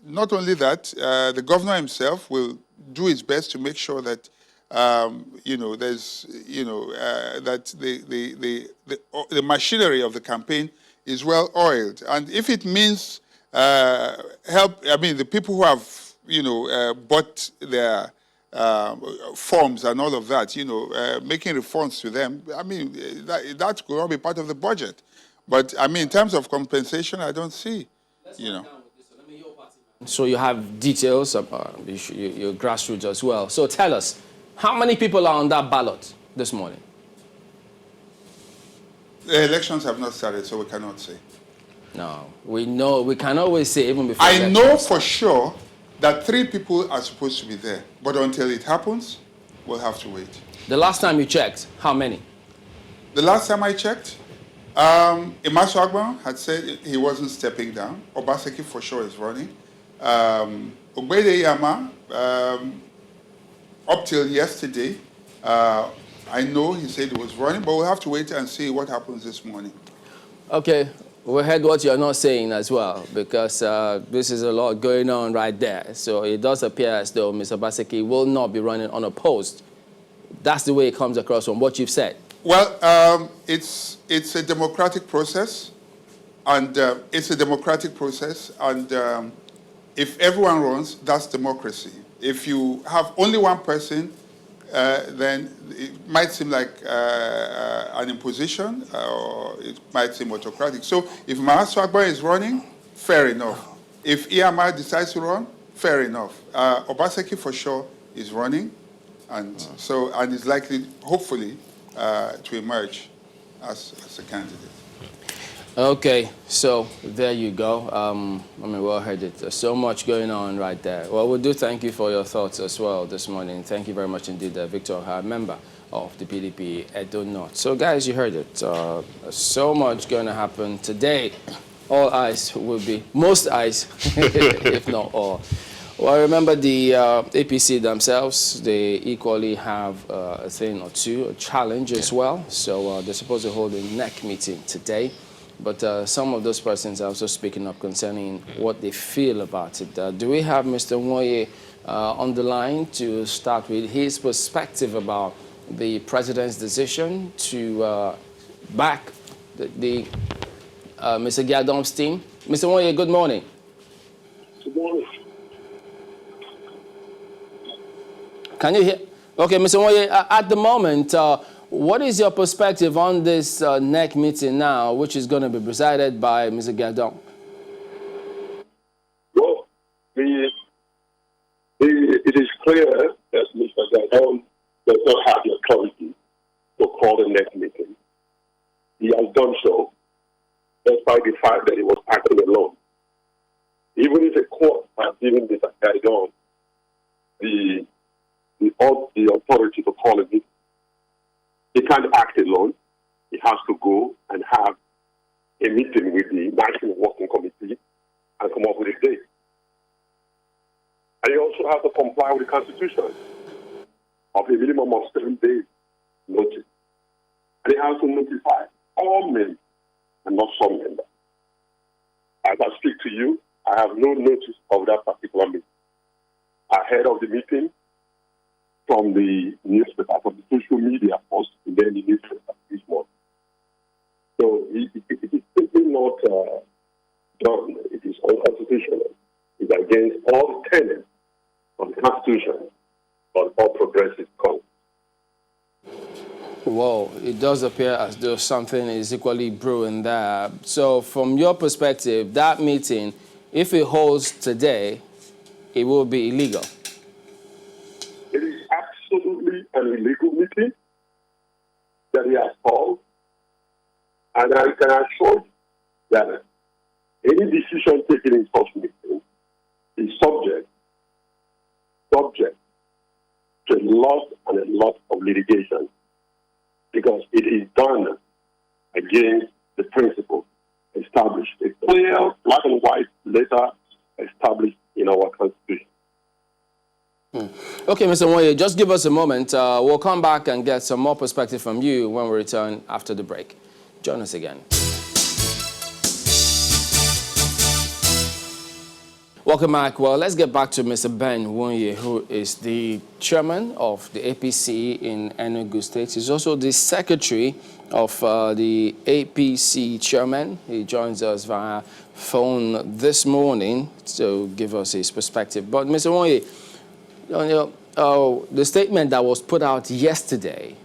not only that, the governor himself will do his best to make sure that, there's, that the machinery of the campaign is well oiled. And if it means the people who have, bought their forms and all of that, making reforms to them, that could all be part of the budget. But, in terms of compensation, I don't see, So you have details about your grassroots as well. So tell us, how many people are on that ballot this morning? The elections have not started, so we cannot say. No, we know, we can always say even before. I know for sure that 3 people are supposed to be there. But until it happens, we'll have to wait. The last time you checked, how many? The last time I checked, Imasu Agban had said he wasn't stepping down. Obaseki for sure is running. Ogbede Yama, up till yesterday, I know he said he was running, but we'll have to wait and see what happens this morning. Okay, we heard what you're not saying as well, because this is a lot going on right there. So it does appear as though Mr. Obaseki will not be running unopposed. That's the way it comes across from what you've said. Well, it's a democratic process, and if everyone runs, that's democracy. If you have only one person, then it might seem like an imposition, or it might seem autocratic. So if Mahasu Agba is running, fair enough. If EMR decides to run, fair enough. Obaseki for sure is running, and is likely, hopefully, to emerge as a candidate. Okay, so there you go. I mean, well heard it. There's so much going on right there. Well, we do thank you for your thoughts as well this morning. Thank you very much indeed, Victor, a member of the PDP Edo North. So, guys, you heard it. So much going to happen today. All eyes will be, most eyes, if not all. Well, remember the APC themselves, they equally have a thing or two, a challenge as well. So they're supposed to hold a NEC meeting today. But some of those persons are also speaking up concerning what they feel about it. Do we have Mr. Nwoye on the line to start with his perspective about the president's decision to back Mr. Giadom's team? Mr. Nwoye, good morning. Good morning. Can you hear? Okay, Mr. Nwoye, at the moment, what is your perspective on this NEC meeting now, which is going to be presided by Mr. Giadom? Well, it is clear that Mr. Giadom does not have the authority to call the NEC meeting. He has done so despite the fact that he was acting alone. Even if a court has given Mr. Giadom the authority to call a meeting, he can't act alone. He has to go and have a meeting with the National Working Committee and come up with a date. And he also has to comply with the Constitution of a minimum of 7 days notice. And he has to notify all members and not some members. As I speak to you, I have no notice of that particular meeting. Ahead of the meeting, from the newspaper, from the social media post, and then the newspaper this morning. So it is simply not done. It is unconstitutional. It's against all tenets of the Constitution on all progressive causes. Well, it does appear as though something is equally brewing there. So from your perspective, that meeting, if it holds today, it will be illegal. It is absolutely an illegal meeting that he has called. And I can assure you that any decision taken in such meeting is subject to a lot and a lot of litigation, because it is done against the principle established, a clear black and white letter established in our Constitution. Okay, Mr. Nwoye, just give us a moment. We'll come back and get some more perspective from you when we return after the break. Join us again. Welcome back. Well, let's get back to Mr. Ben Nwoye, who is the chairman of the APC in Enugu State. He's also the secretary of the APC chairman. He joins us via phone this morning to give us his perspective. But Mr. Nwoye, the statement that was put out yesterday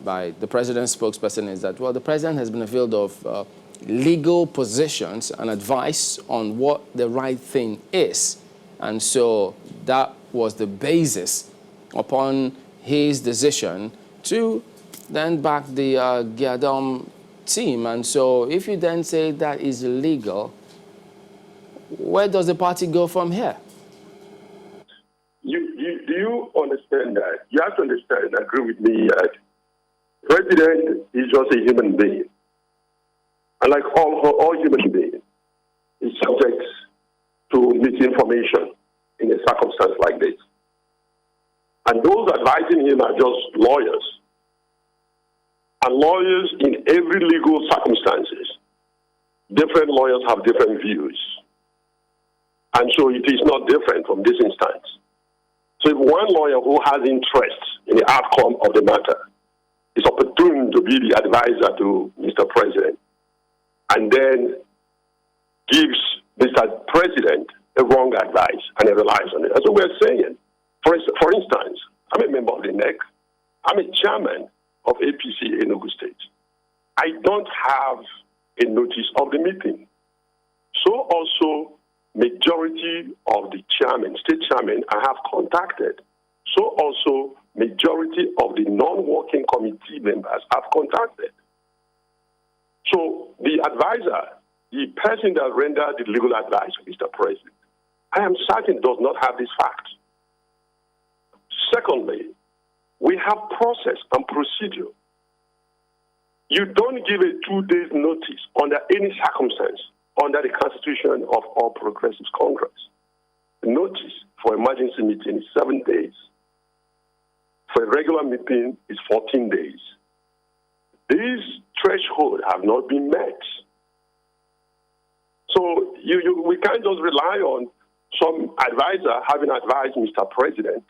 by the president's spokesperson is that, well, the president has been availed of legal positions and advice on what the right thing is. And so that was the basis upon his decision to then back the Giadom team. And so if you then say that is illegal, where does the party go from here? do you understand that? You have to understand and agree with me that President is just a human being. And like all human beings, he's subject to misinformation in a circumstance like this. And those advising him are just lawyers. And lawyers in every legal circumstances, different lawyers have different views. And so it is not different from this instance. So if one lawyer who has interest in the outcome of the matter is opportune to be the advisor to Mr. President and then gives Mr. President the wrong advice and he relies on it. That's what we're saying. For instance, I'm a member of the NEC. I'm a chairman of APC Enugu State. I don't have a notice of the meeting. So also, majority of the chairman, state chairman, I have contacted. So also, majority of the non-working committee members have contacted. So the advisor, the person that rendered the legal advice to Mr. President, I am certain does not have this fact. Secondly, we have process and procedure. You don't give a 2 days notice under any circumstance under the Constitution of All Progressives Congress. The notice for emergency meeting is 7 days. For a regular meeting is 14 days. These thresholds have not been met. So we can't just rely on some advisor having advised Mr. President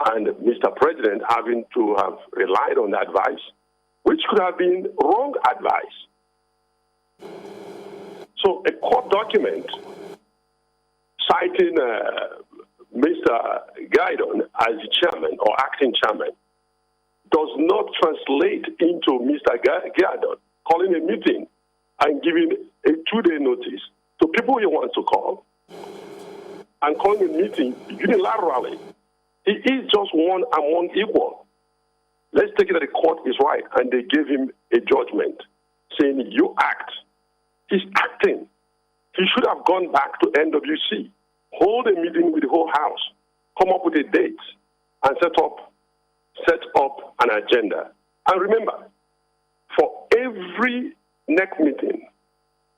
and Mr. President having to have relied on the advice, which could have been wrong advice. So a court document citing Mr. Gaidon as the chairman or acting chairman does not translate into Mr. Gaidon calling a meeting and giving a 2 day notice to people he wants to call and calling a meeting unilaterally. He is just one among equal. Let's take it that the court is right and they gave him a judgment saying you act. He's acting. He should have gone back to NWC, hold a meeting with the whole house, come up with a date, and set up an agenda. And remember, for every NEC meeting,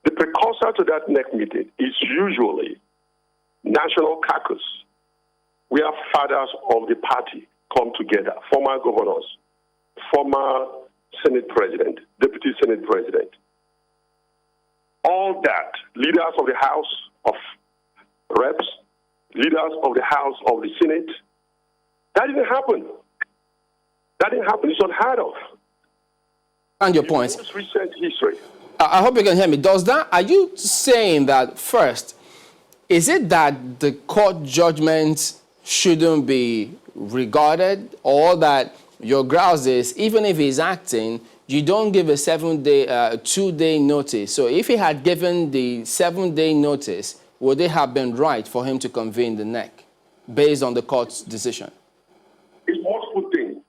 the precursor to that NEC meeting is usually National Caucus, where fathers of the party come together, former governors, former Senate President, Deputy Senate President. All that, leaders of the House of Reps, leaders of the House of the Senate, that didn't happen. That didn't happen. It's unheard of. And your points. It's recent history. I hope you can hear me. Are you saying that first, is it that the court judgment shouldn't be regarded, or that your grouse is, even if he's acting, you don't give a 7 day, 2 day notice? So if he had given the 7 day notice, would it have been right for him to convene the NEC based on the court's decision? It's multiple things.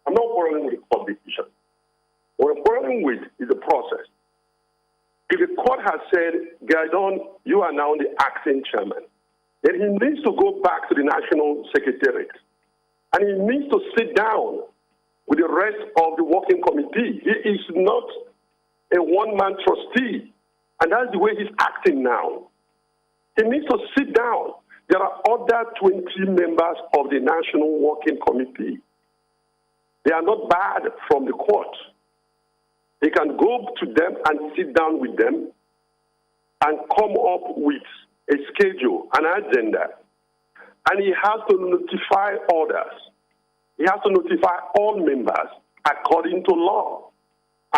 I'm not quarreling with the court decision. What I'm quarreling with is the process. If the court has said, Gaidon, you are now the acting chairman, then he needs to go back to the National Secretariat and he needs to sit down with the rest of the working committee. He is not a one-man trustee, and that's the way he's acting now. He needs to sit down. There are other 20 members of the National Working Committee. They are not bad from the court. He can go to them and sit down with them and come up with a schedule, an agenda. And he has to notify others. He has to notify all members according to law.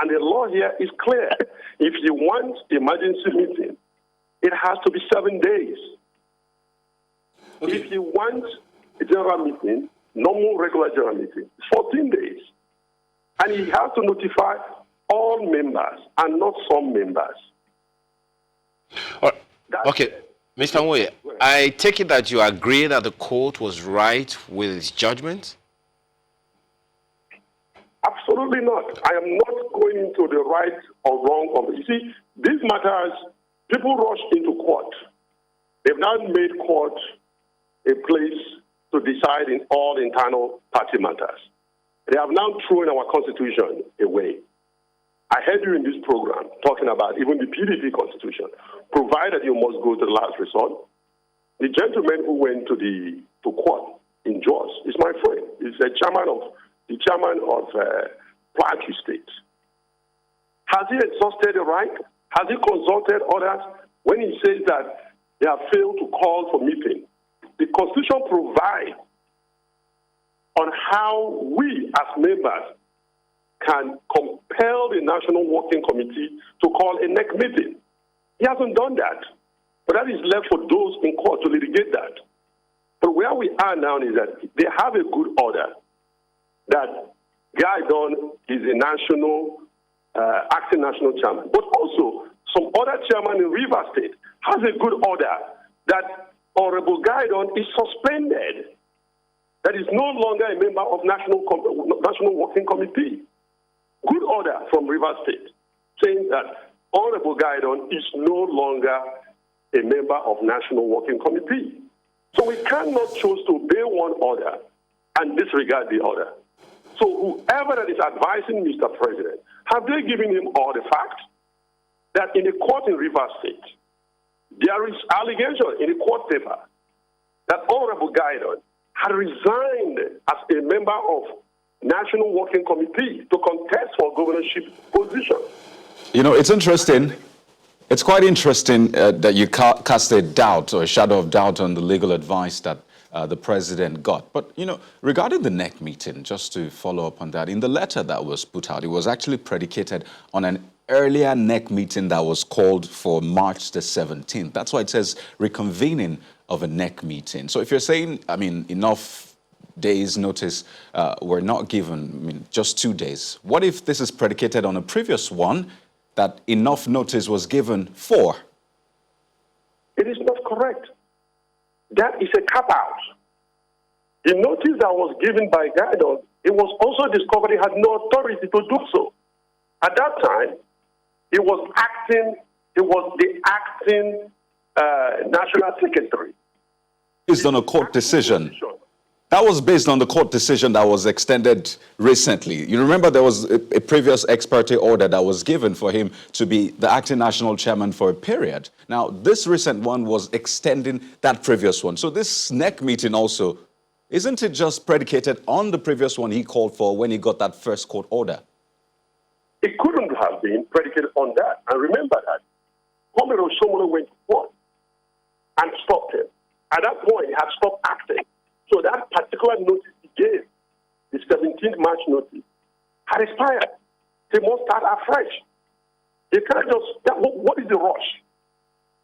And the law here is clear. If you want emergency meeting, it has to be 7 days. Okay. If you want a general meeting, normal regular general meeting, it's 14 days. And he has to notify all members and not some members. Okay, Mr. Nwoye, I take it that you agree that the court was right with its judgment? Absolutely not. I am not going into the right or wrong of it. You see, these matters, people rush into court. They've now made court a place to decide in all internal party matters. They have now thrown our constitution away. I heard you in this program talking about even the PDP constitution, provided you must go to the last resort. The gentleman who went to court in Jos is my friend. He's the chairman of Plateau State. Has he exhausted the right? Has he consulted others when he says that they have failed to call for meeting? The Constitution provides on how we as members can compel the National Working Committee to call a NEC meeting. He hasn't done that. But that is left for those in court to litigate that. But where we are now is that they have a good order that Guy Don is a national, acting national chairman. But also, some other chairman in Rivers State has a good order that Honorable Guy Don is suspended, that is no longer a member of National Working Committee. Good order from Rivers State saying that Honorable Guy Don is no longer a member of National Working Committee. So we cannot choose to obey one order and disregard the other. So whoever that is advising Mr. President, have they given him all the facts? That in the court in Rivers State, there is allegation in the court paper that Honorable Guy Don had resigned as a member of National Working Committee to contest for governorship position. You know, it's interesting. It's quite interesting that you cast a doubt or a shadow of doubt on the legal advice that the president got. But, you know, regarding the NEC meeting, just to follow up on that, in the letter that was put out, it was actually predicated on an earlier NEC meeting that was called for March the 17th. That's why it says reconvening of a NEC meeting. So if you're saying, I mean, enough days notice were not given, I mean, just 2 days, what if this is predicated on a previous one that enough notice was given for? It is not correct. That is a cop-out. The notice that was given by Guy Don, it was also discovered he had no authority to do so. At that time, he was the acting national secretary. Based on a court decision. That was based on the court decision that was extended recently. You remember there was a previous ex parte order that was given for him to be the acting national chairman for a period. Now, this recent one was extending that previous one. So this NEC meeting also, isn't it just predicated on the previous one he called for when he got that first court order? It couldn't have been predicated on that. And remember that Homero Shomolo went to court and stopped him. At that point, he had stopped acting. So that particular notice he gave, the 17th March notice, had expired. He must start afresh. You can't just, what is the rush?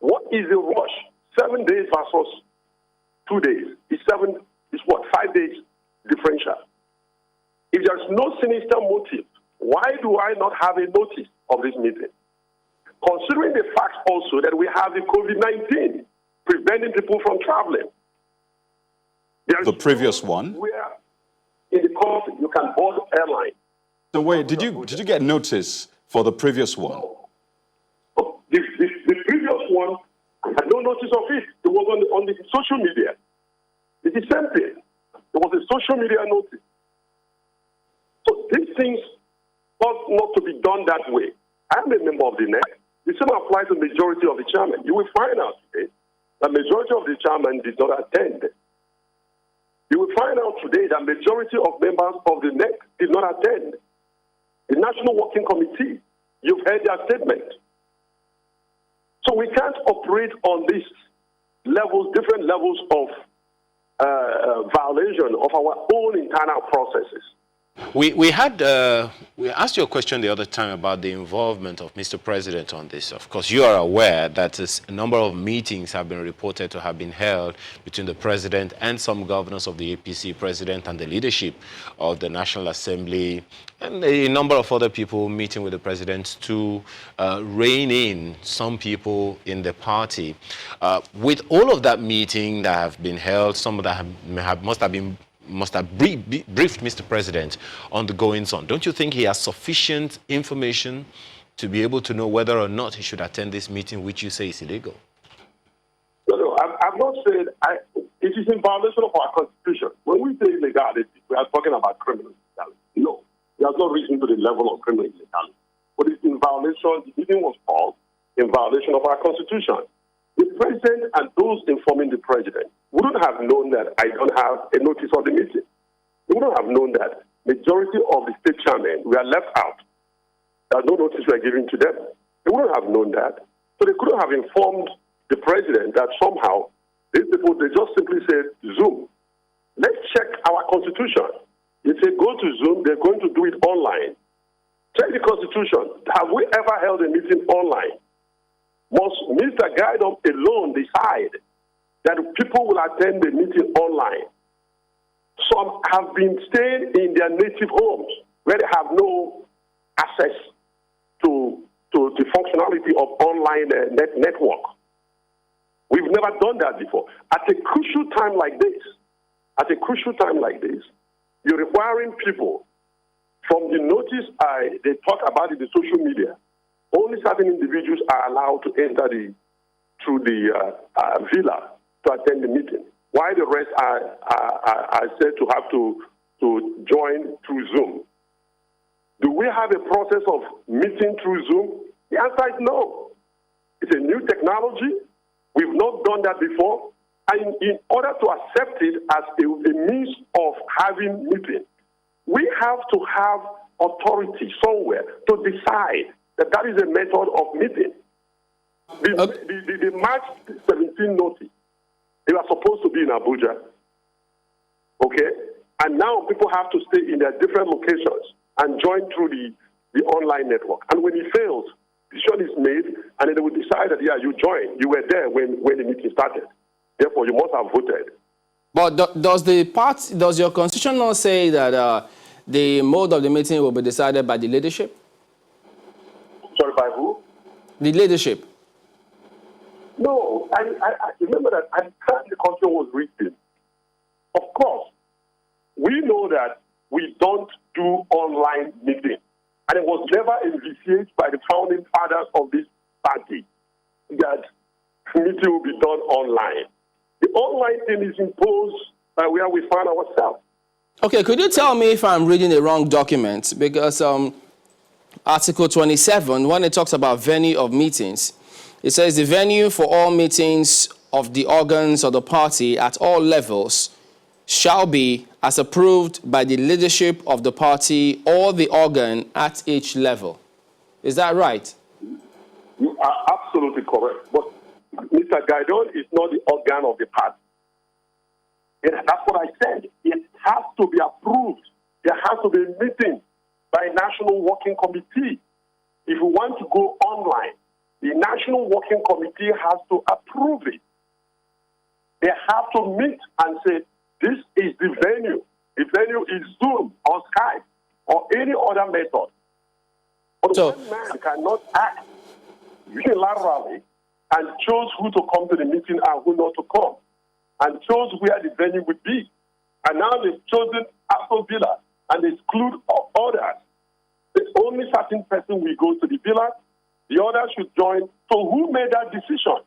What is the rush? 7 days versus 2 days. It's what, 5 days differential. If there's no sinister motive, why do I not have a notice of this meeting? Considering the fact also that we have the COVID-19 preventing people from traveling. The previous one? Where in the court you can board airline. So wait, did you get notice for the previous one? No. The previous one, I had no notice of it. It was on the social media. It's the same thing. It was a social media notice. So these things ought not to be done that way. I'm a member of the NEC. The same applies to the majority of the chairman. You will find out today that majority of the chairman did not attend. You will find out today that majority of members of the NEC did not attend. The National Working Committee, you've heard their statement. So we can't operate on these levels, different levels of violation of our own internal processes. We asked you a question the other time about the involvement of Mr. President on this. Of course, you are aware that a number of meetings have been reported to have been held between the president and some governors of the APC, president and the leadership of the National Assembly, and a number of other people meeting with the president to rein in some people in the party. With all of that meeting that have been held, some of that must have briefed Mr. President on the goings on. Don't you think he has sufficient information to be able to know whether or not he should attend this meeting, which you say is illegal? No, I've not said it is in violation of our Constitution. When we say illegality, we are talking about criminal illegality. No, it has not risen to the level of criminal illegality. But it's in violation, the meeting was called in violation of our Constitution. The president and those informing the president wouldn't have known that I don't have a notice of the meeting. They wouldn't have known that majority of the state chairmen were left out. There's no notice were given to them. They wouldn't have known that. So they couldn't have informed the president that somehow these people, they just simply said Zoom. Let's check our Constitution. If they go to Zoom, they're going to do it online. Check the Constitution. Have we ever held a meeting online? Must Mr. Guidon alone decide that people will attend the meeting online? Some have been staying in their native homes where they have no access to the functionality of online network. We've never done that before. At a crucial time like this, you're requiring people from the notice they talk about in the social media. Only certain individuals are allowed to enter through the villa to attend the meeting, while the rest are said to have to join through Zoom. Do we have a process of meeting through Zoom? The answer is no. It's a new technology. We've not done that before. And in order to accept it as a means of having meeting, we have to have authority somewhere to decide that is a method of meeting. The March 17 notice, they were supposed to be in Abuja, okay? And now people have to stay in their different locations and join through the online network. And when it fails, decision is made, and then they will decide that, yeah, you joined. You were there when the meeting started. Therefore, you must have voted. But does your constitution not say that the mode of the meeting will be decided by the leadership? Sorry, by who? The leadership. No, I remember that at the time the constitution was written, of course, we know that we don't do online meetings. And it was never envisaged by the founding fathers of this party that meeting will be done online. The online thing is imposed by where we find ourselves. Okay, could you tell me if I'm reading the wrong document? Because Article 27, when it talks about venue of meetings, it says the venue for all meetings of the organs of the party at all levels shall be as approved by the leadership of the party or the organ at each level. Is that right? You are absolutely correct. But Mr. Guidon is not the organ of the party. That's what I said. It has to be approved. There has to be a meeting by a National Working Committee. If we want to go online, the National Working Committee has to approve it. They have to meet and say, this is the venue. The venue is Zoom or Skype or any other method. But one man cannot act unilaterally and choose who to come to the meeting and who not to come, and chose where the venue would be. And now they've chosen Aston Villa and exclude others. The only certain person will go to the villa, the others should join. So who made that decision?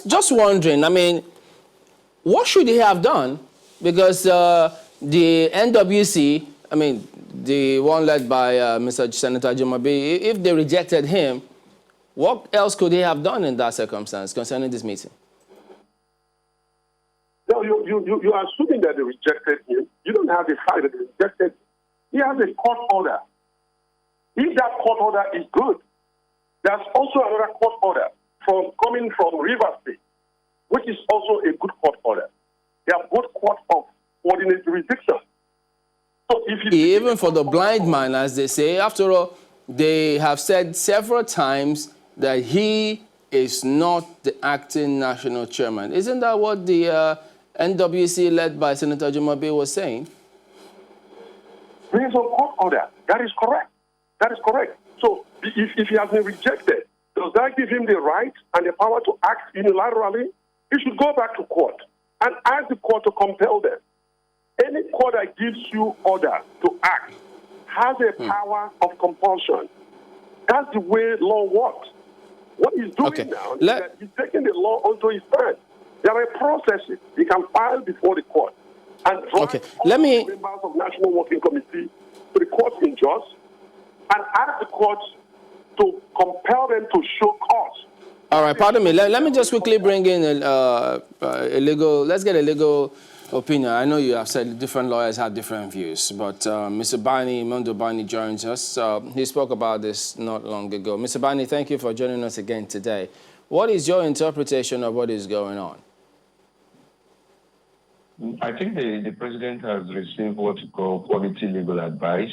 Just wondering, I mean, what should he have done? Because the NWC, I mean, the one led by Mr. Senator Jumabi, if they rejected him, what else could he have done in that circumstance concerning this meeting? No, you are assuming that they rejected him. You don't have the fact that they rejected him. He has a court order. If that court order is good, there's also another court order coming from Rivers State, which is also a good court order. They are both courts of coordinate jurisdiction. So if even for the blind man, as they say, after all, they have said several times that he is not the acting national chairman. Isn't that what the NWC led by Senator Jumabi was saying? Based on court order. That is correct. That is correct. So if he has been rejected, does that give him the right and the power to act unilaterally? He should go back to court and ask the court to compel them. Any court that gives you order to act has a power of compulsion. That's the way law works. What he's doing now is that he's taking the law onto his hands. There are processes. He can file before the court and drive Okay, all let me- the members of National Working Committee to the court in Jos and ask the court to compel them to show cause. All right, pardon me. Let me just quickly bring in a legal, let's get a legal opinion. I know you have said different lawyers have different views, but Mr. Bani, Mondo Bani joins us. He spoke about this not long ago. Mr. Bani, thank you for joining us again today. What is your interpretation of what is going on? I think the president has received what you call quality legal advice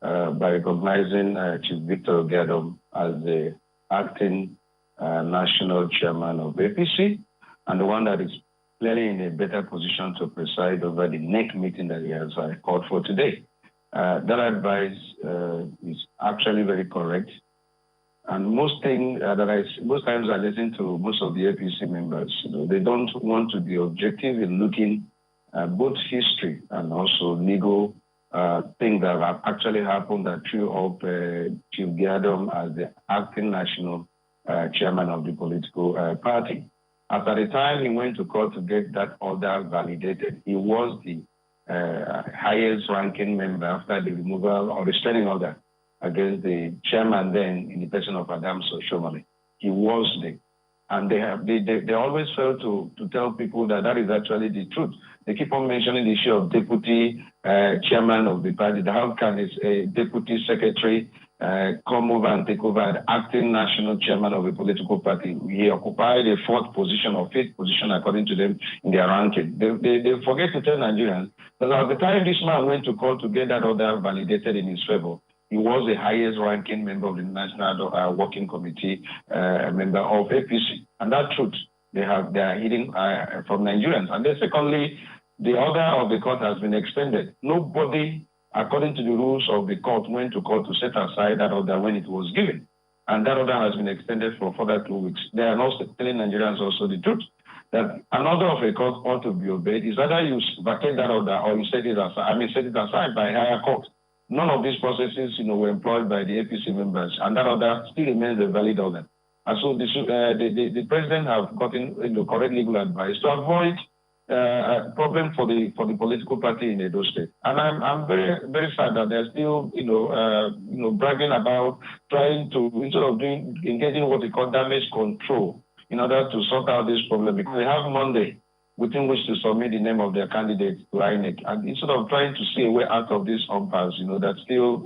by recognizing Chief Victor Ogadom as the acting national chairman of APC and the one that is clearly in a better position to preside over the next meeting that he has called for today. That advice is actually very correct. And most times I listen to most of the APC members, they don't want to be objective in looking at both history and also legal things that have actually happened that threw up Chief Gadam as the acting national chairman of the political party. At the time he went to court to get that order validated, he was the highest ranking member after the removal or restraining order against the chairman then in the person of Adams Oshomole. He was the, and they always fail to tell people that that is actually the truth. They keep on mentioning the issue of deputy chairman of the party. How can a deputy secretary come over and take over the acting national chairman of a political party? He occupied a fourth position or fifth position according to them in their ranking. They forget to tell Nigerians that at the time this man went to court to get that order validated in his favor, he was the highest ranking member of the National Working Committee, member of APC. And that truth, they are hiding from Nigerians. And then secondly, the order of the court has been extended. Nobody, according to the rules of the court, went to court to set aside that order when it was given. And that order has been extended for further 2 weeks. They are not telling Nigerians also the truth, that an order of a court ought to be obeyed. Is either you vacate that order or you set it aside by higher court. None of these processes, were employed by the APC members, and that order still remains a valid order. And so the president have gotten correct legal advice to avoid a problem for the political party in Edo State. And I'm very, very sad that they're still, bragging about trying to, instead of engaging what we call damage control in order to sort out this problem, because they have Monday within which to submit the name of their candidate to INEC. And instead of trying to see a way out of this impasse, that's still,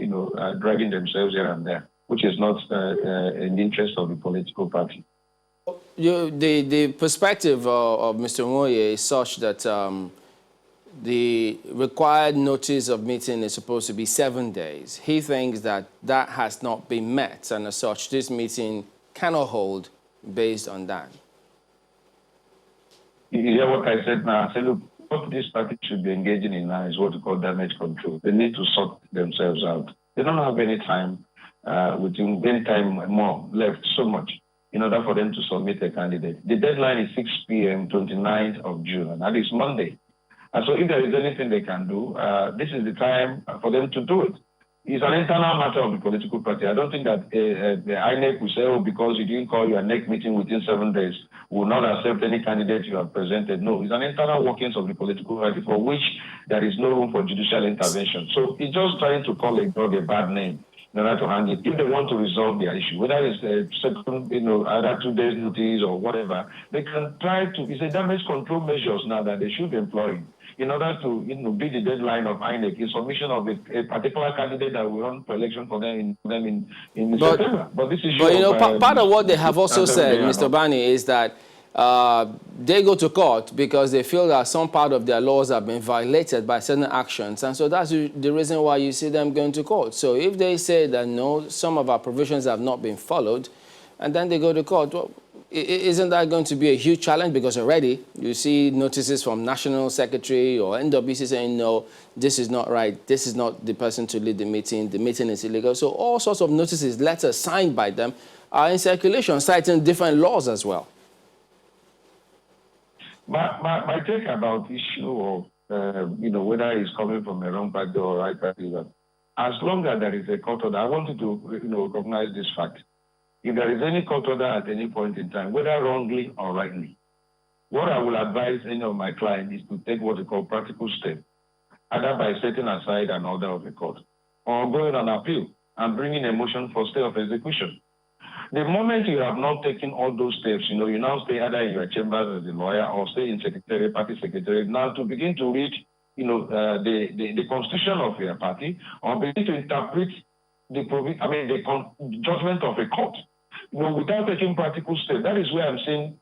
dragging themselves here and there, which is not in the interest of the political party. The perspective of Mr. Moye is such that the required notice of meeting is supposed to be 7 days. He thinks that that has not been met, and as such, this meeting cannot hold based on that. You hear what I said now? I said, look, what this party should be engaging in now is what we call damage control. They need to sort themselves out. They don't have any time, within any time more left, so much, in order for them to submit a candidate. The deadline is 6 p.m., 29th of June, and that is Monday. And so if there is anything they can do, this is the time for them to do it. It's an internal matter of the political party. I don't think that the INEC will say, because you didn't call your next meeting within 7 days, will not accept any candidate you have presented. No, it's an internal workings of the political party for which there is no room for judicial intervention. So it's just trying to call a dog a bad name in order to handle it. If they want to resolve their issue, whether it's a second, either 2 days notice or whatever, they can try to, it's a damage control measures now that they should be employing in order to beat the deadline of INEC in submission of a particular candidate that will run for election for them in September. But this is part of what they have also said, Mr. Bani, is that they go to court because they feel that some part of their laws have been violated by certain actions, and so that's the reason why you see them going to court. So if they say that no, some of our provisions have not been followed, and then they go to court, well, isn't that going to be a huge challenge? Because already you see notices from National Secretary or NWC saying, no, this is not right, this is not the person to lead the meeting is illegal. So all sorts of notices, letters signed by them are in circulation, citing different laws as well. My take about the issue of, whether it's coming from a wrong party or right party, as long as there is a court order, I wanted to, recognize this fact. If there is any court order at any point in time, whether wrongly or rightly, What I will advise any of my clients is to take what we call practical steps, either by setting aside an order of the court or going on appeal and bringing a motion for stay of execution. The moment you have not taken all those steps, you now stay either in your chambers as a lawyer or stay in secretariat, party secretariat, now to begin to read, the constitution of your party or begin to interpret the judgment of a court. Without taking practical steps, that is where I'm saying,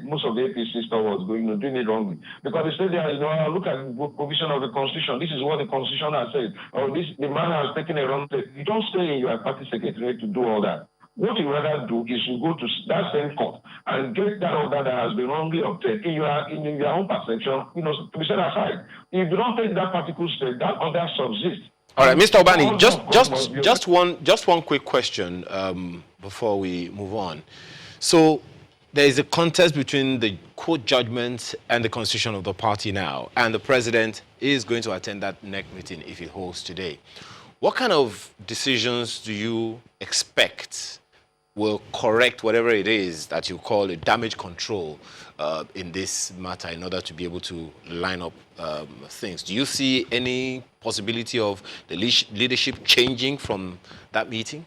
most of the APC stuff was doing it wrongly. Because they say, look at the provision of the Constitution. This is what the Constitution has said. Or the man has taken a wrong step. You don't stay in your party secretariat to do all that. What you rather do is you go to that same court and get that order that has been wrongly obtained in your own perception, to be set aside. If you don't take that particular step, that order subsists. All right, Mr. Obani, just one quick question before we move on. So there is a contest between the court judgment and the constitution of the party now, and the president is going to attend that NEC meeting if it holds today. What kind of decisions do you expect will correct whatever it is that you call a damage control in this matter in order to be able to line up things? Do you see any possibility of the leadership changing from that meeting?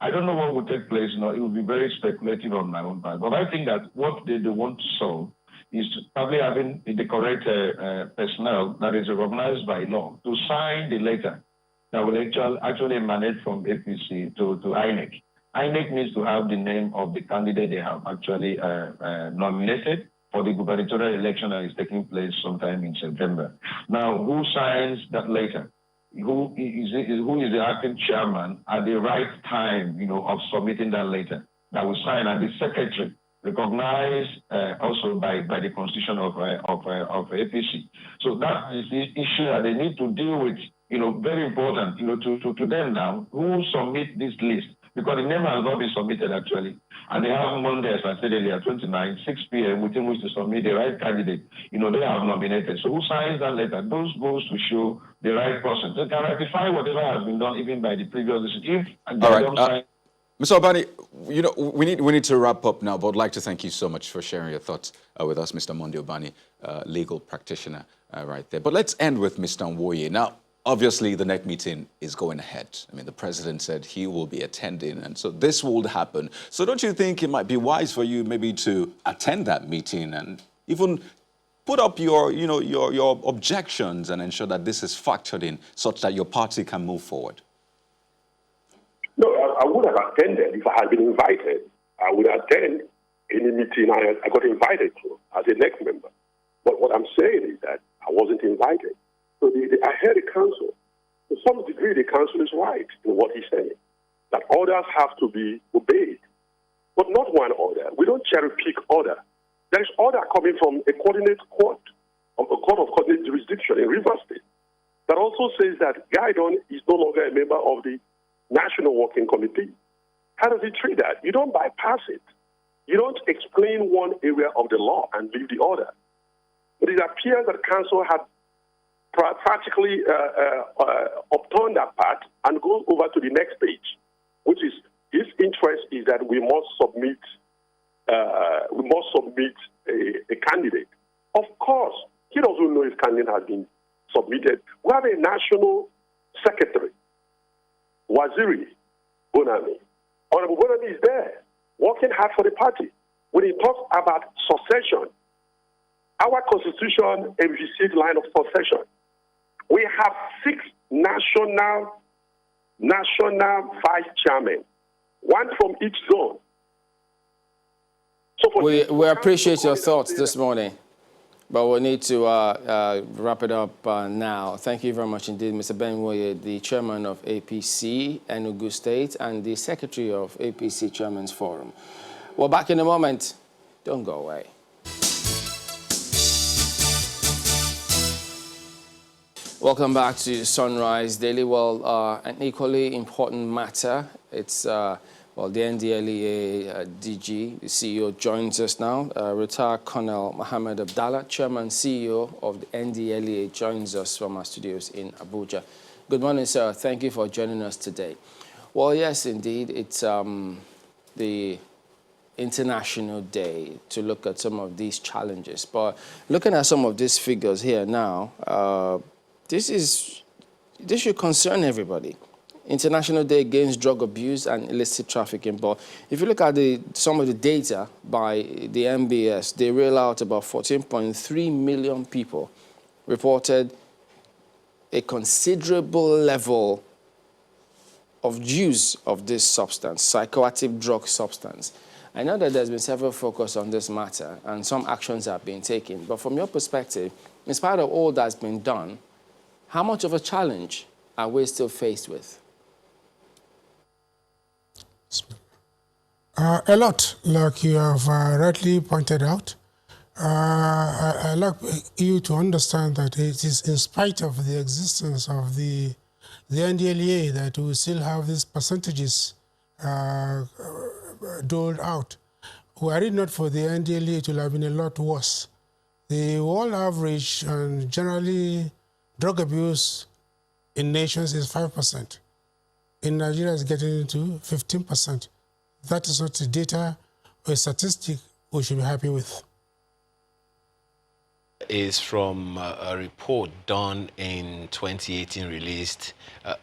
I don't know what will take place. It will be very speculative on my own part. But I think that what they want to solve is probably having the correct personnel that is recognized by law to sign the letter that will actually emanate from APC to INEC. INEC needs to have the name of the candidate they have actually nominated for the gubernatorial election that is taking place sometime in September. Now, who signs that letter? Who is the acting chairman at the right time, of submitting that letter that will sign, and the secretary recognized also by the constitution of APC. So that is the issue that they need to deal with. Very important, to them now, who submit this list, because the name has not been submitted actually. And they have Monday, as I said earlier, 29, 6 p.m., within which to submit the right candidate. They have nominated. So who signs that letter? Those goes to show the right person. They can rectify whatever has been done even by the previous decision. All right. Mr. Obani, we need to wrap up now, but I'd like to thank you so much for sharing your thoughts with us, Mr. Monday Obani, legal practitioner right there. But let's end with Mr. Nwoye. Now, obviously, the NEC meeting is going ahead. I mean, the president said he will be attending, and so this will happen. So don't you think it might be wise for you maybe to attend that meeting and even put up your objections and ensure that this is factored in such that your party can move forward? No, I would have attended if I had been invited. I would attend any meeting I got invited to as a NEC member. But what I'm saying is that I wasn't invited. So I heard the council. To some degree, the council is right in what he's saying, that orders have to be obeyed. But not one order. We don't cherry-pick order. There is order coming from a coordinate court, a court of coordinate jurisdiction in Rivers State, that also says that Gaidon is no longer a member of the National Working Committee. How does he treat that? You don't bypass it. You don't explain one area of the law and leave the order. But it appears that council had practically upturned that part and go over to the next stage, which is his interest is that we must submit a candidate. Of course, he doesn't know if candidate has been submitted. We have a national secretary, Waziri Bonami. Honorable Bonami is there, working hard for the party. When he talks about succession, our constitution envisages line of succession. We have 6 national vice chairmen, one from each zone. So we appreciate your thoughts this morning, but we'll need to wrap it up now. Thank you very much indeed, Mr. Ben Nwoye, the chairman of APC Enugu State and the secretary of APC Chairman's Forum. We're back in a moment. Don't go away. Welcome back to Sunrise Daily. Well, an equally important matter. It's, the NDLEA DG, the CEO, joins us now. Retired Colonel Mohammed Abdallah, Chairman CEO of the NDLEA, joins us from our studios in Abuja. Good morning, sir. Thank you for joining us today. Well, yes, indeed. It's the International Day to look at some of these challenges. But looking at some of these figures here now, this should concern everybody. International Day Against Drug Abuse and Illicit Trafficking. But if you look at some of the data by the MBS, they rule out about 14.3 million people reported a considerable level of use of this substance, psychoactive drug substance. I know that there's been several focus on this matter and some actions have been taken. But from your perspective, in spite of all that's been done, how much of a challenge are we still faced with? A lot, like you have rightly pointed out. I'd like you to understand that it is in spite of the existence of the NDLEA that we still have these percentages doled out. Were it not for the NDLEA, it would have been a lot worse. The world average and generally drug abuse in nations is 5%. In Nigeria, it's getting into 15%. That is not a data or a statistic we should be happy with. Is from a report done in 2018, released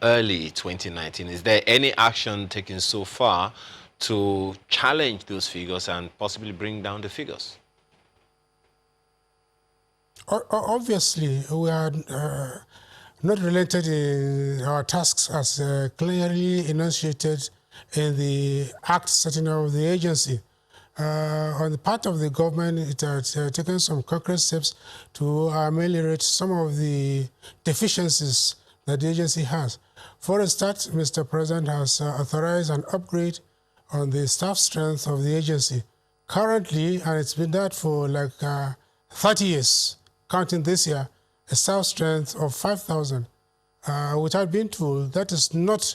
early 2019. Is there any action taken so far to challenge those figures and possibly bring down the figures? Obviously, we are not relented in our tasks as clearly enunciated in the act setting up of the agency. On the part of the government, it has taken some concrete steps to ameliorate some of the deficiencies that the agency has. For a start, Mr. President has authorized an upgrade on the staff strength of the agency. Currently, and it's been that for like 30 years, counting this year, a staff strength of 5,000. Without being told, that is not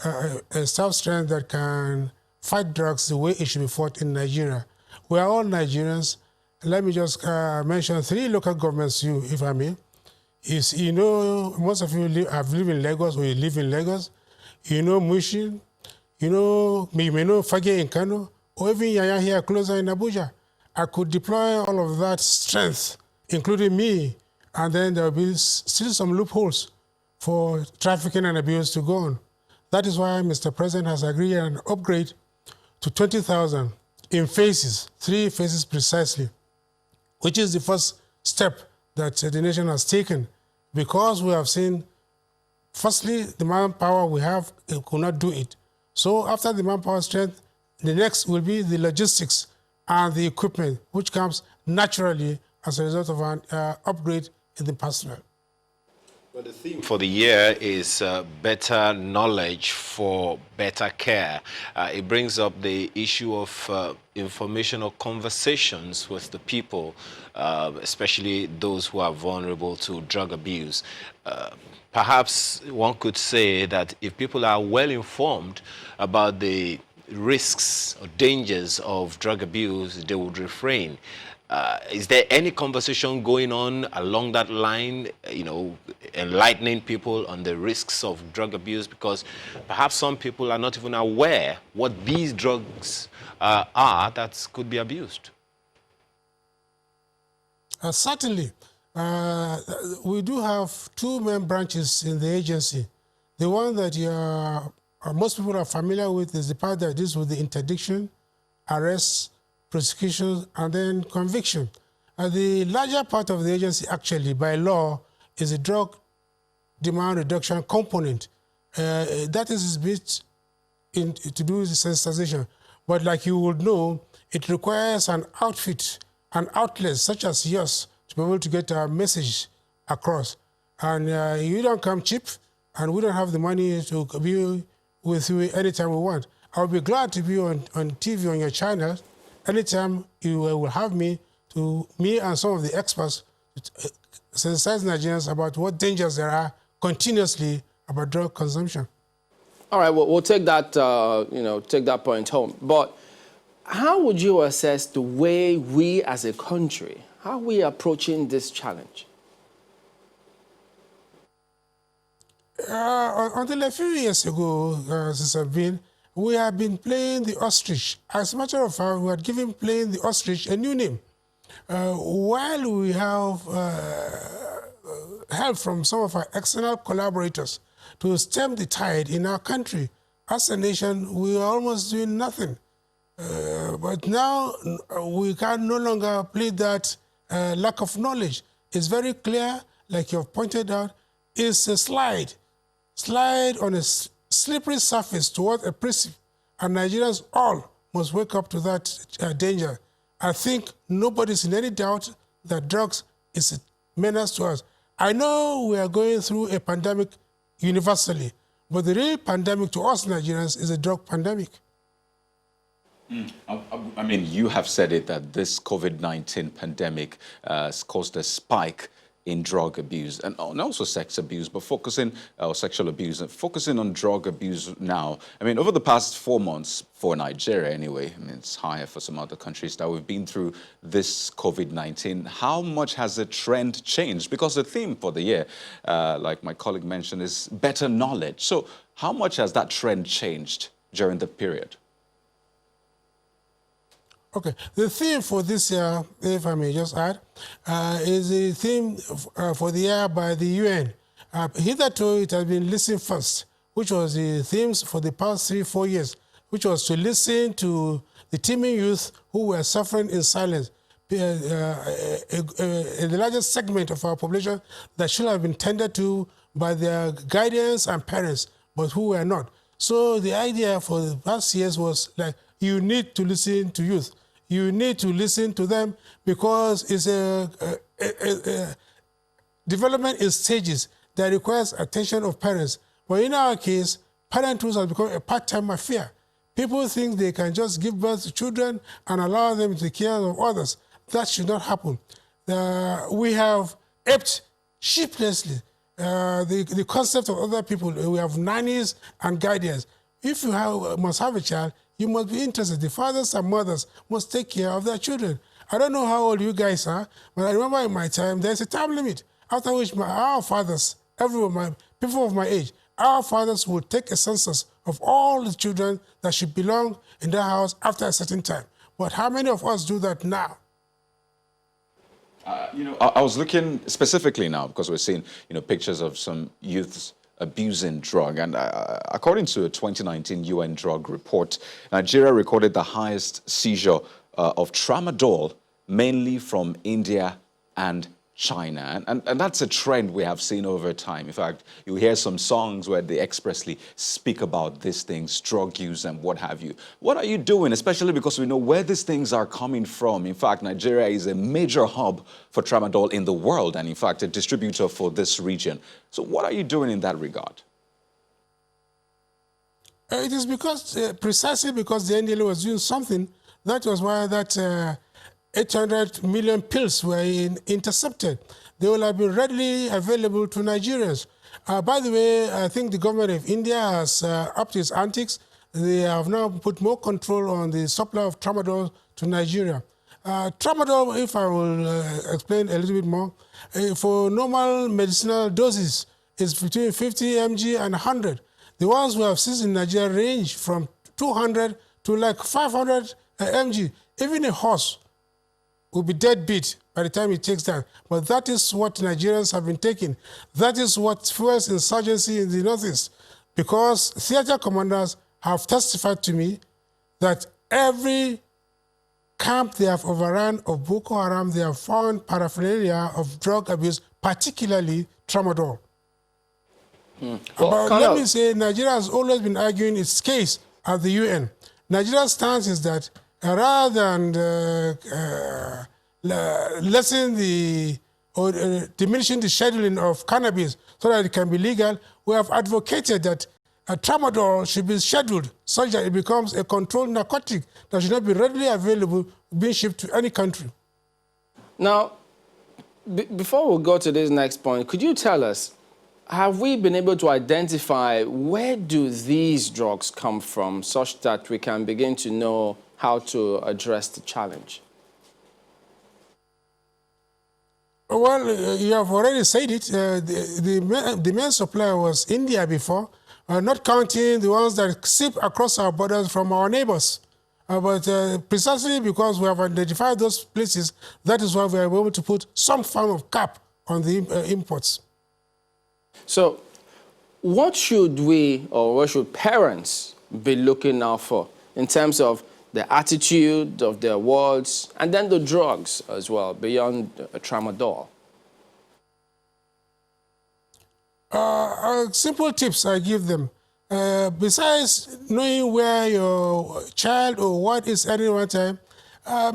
a staff strength that can fight drugs the way it should be fought in Nigeria. We are all Nigerians. Let me just mention 3 local governments, if I may. You know, most of you have lived in Lagos, or you live in Lagos. You know Mushin, you may know Fage in Kano, or even Yaya here closer in Abuja. I could deploy all of that strength, including me, and then there will be still some loopholes for trafficking and abuse to go on. That is why Mr. President has agreed on an upgrade to 20,000 in phases, 3 phases precisely, which is the first step that the nation has taken, because we have seen, firstly, the manpower we have could not do it. So after the manpower strength, the next will be the logistics and the equipment, which comes naturally as a result of an upgrade in the personnel. Well, the theme for the year is better knowledge for better care. It brings up the issue of informational conversations with the people, especially those who are vulnerable to drug abuse. Perhaps one could say that if people are well informed about the risks or dangers of drug abuse, they would refrain. Is there any conversation going on along that line, enlightening people on the risks of drug abuse? Because perhaps some people are not even aware what these drugs are that could be abused. Certainly. We do have 2 main branches in the agency. The one that most people are familiar with is the part that deals with the interdiction, arrests, prosecution, and then conviction. The larger part of the agency, actually, by law, is a drug demand reduction component. That is bit to do with the sensitization. But like you would know, it requires an outfit, an outlet such as yours to be able to get our message across. And you don't come cheap, and we don't have the money to be with you anytime we want. I'll be glad to be on TV on your channel anytime you will have me and some of the experts to sensitize Nigerians about what dangers there are continuously about drug consumption. All right, well, we'll take that, take that point home. But how would you assess the way we as a country, how are we approaching this challenge? Until a few years ago, since I've been, we have been playing the ostrich. As a matter of fact, we are giving playing the ostrich a new name. While we have help from some of our external collaborators to stem the tide in our country, as a nation, we are almost doing nothing. But now we can no longer plead that lack of knowledge. It's very clear, like you have pointed out, it's a slide on a slippery surface toward a precipice, and Nigerians all must wake up to that danger. I think nobody's in any doubt that drugs is a menace to us. I know we are going through a pandemic universally, but the real pandemic to us Nigerians is a drug pandemic. I mean, you have said it that this COVID-19 pandemic has caused a spike in drug abuse and also sex abuse, but focusing on sexual abuse and focusing on drug abuse now. I mean, over the past 4 months, for Nigeria anyway, I mean, it's higher for some other countries that we've been through this COVID-19. How much has the trend changed? Because the theme for the year, like my colleague mentioned, is better knowledge. So how much has that trend changed during the period? Okay, the theme for this year, if I may just add, is the theme for the year by the UN. Hitherto, it has been listen first, which was the themes for the past 3-4 years, which was to listen to the teeming youth who were suffering in silence. The largest segment of our population that should have been tended to by their guardians and parents, but who were not. So the idea for the past years was like, you need to listen to youth. You need to listen to them because it's a development in stages that requires attention of parents. But in our case, parenthood has become a part-time affair. People think they can just give birth to children and allow them to take care of others. That should not happen. We have aped sheepishly the concept of other people. We have nannies and guardians. If you must have a child, you must be interested. The fathers and mothers must take care of their children. I don't know how old you guys are, but I remember in my time, there's a time limit, after which our fathers, everyone, people of my age, our fathers would take a census of all the children that should belong in their house after a certain time. But how many of us do that now? I was looking specifically now because we're seeing, pictures of some youths abusing drug. And according to a 2019 UN drug report, Nigeria recorded the highest seizure of tramadol, mainly from India and China. And that's a trend we have seen over time. In fact, you hear some songs where they expressly speak about these things, drug use and what have you. What are you doing, especially because we know where these things are coming from? In fact, Nigeria is a major hub for tramadol in the world and, in fact, a distributor for this region. So what are you doing in that regard? It is because, precisely because the NDLA was doing something, that was why that 800 million pills were intercepted. They will have been readily available to Nigerians. By the way, I think the government of India has upped its antics. They have now put more control on the supply of tramadol to Nigeria. Tramadol, if I will explain a little bit more, for normal medicinal doses, is between 50 mg and 100. The ones we have seen in Nigeria range from 200 to like 500 mg. Even a horse will be dead beat by the time it takes that. But that is what Nigerians have been taking. That is what fuels insurgency in the Northeast. Because theater commanders have testified to me that every camp they have overrun of Boko Haram, they have found paraphernalia of drug abuse, particularly tramadol. Well, but let me say, Nigeria has always been arguing its case at the UN. Nigeria's stance is that rather than lessening or diminishing the scheduling of cannabis so that it can be legal, we have advocated that tramadol should be scheduled such that it becomes a controlled narcotic that should not be readily available being shipped to any country. Now, before we go to this next point, could you tell us, have we been able to identify where do these drugs come from such that we can begin to know how to address the challenge? Well, you have already said it. The main supplier was India before, not counting the ones that seep across our borders from our neighbors. But precisely because we have identified those places, that is why we are able to put some form of cap on the imports. So what should we, or what should parents be looking out for in terms of the attitude of their wards and then the drugs as well, beyond tramadol? Simple tips I give them. Besides knowing where your child or what is at any one time,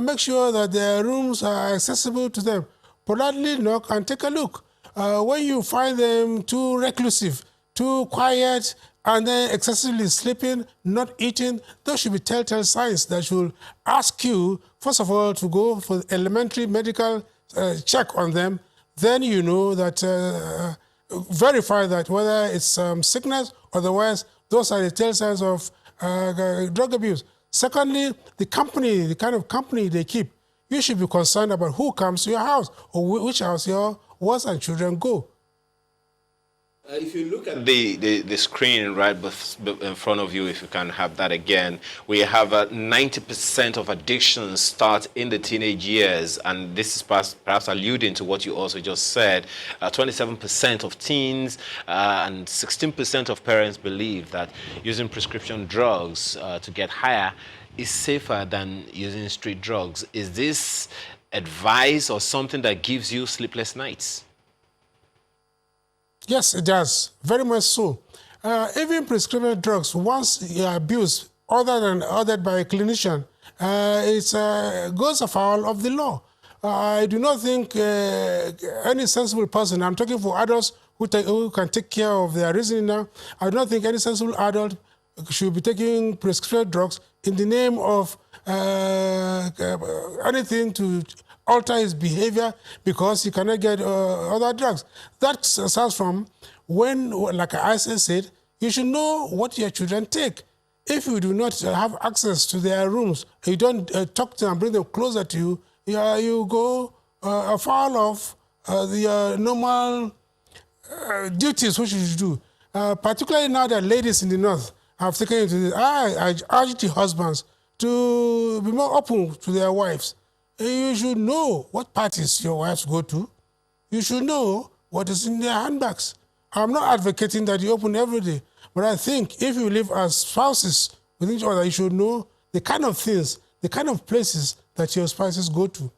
make sure that their rooms are accessible to them. Politely knock and take a look. When you find them too reclusive, too quiet, and then excessively sleeping, not eating, those should be telltale signs that should ask you, first of all, to go for elementary medical check on them. Then you know that, verify that whether it's sickness, otherwise, those are the telltale signs of drug abuse. Secondly, the company, the kind of company they keep. You should be concerned about who comes to your house or which house your wives and children go. If you look at the screen right in front of you, if you can have that again, we have 90% of addictions start in the teenage years, and this is perhaps alluding to what you also just said. 27% of teens and 16% of parents believe that using prescription drugs to get higher is safer than using street drugs. Is this advice or something that gives you sleepless nights? Yes, it does. Very much so. Even prescription drugs, once abused other than ordered by a clinician, it goes afoul of the law. I do not think any sensible person, I'm talking for adults who can take care of their reasoning now, I do not think any sensible adult should be taking prescription drugs in the name of anything to alter his behavior because he cannot get other drugs. That starts from when, like I said, you should know what your children take. If you do not have access to their rooms, you don't talk to them, bring them closer to you, you go afoul of the normal duties which you should do. Particularly now that ladies in the north have taken into this, I urge the husbands to be more open to their wives. You should know what parties your wives go to. You should know what is in their handbags. I'm not advocating that you open every day, but I think if you live as spouses with each other, you should know the kind of things, the kind of places that your spouses go to.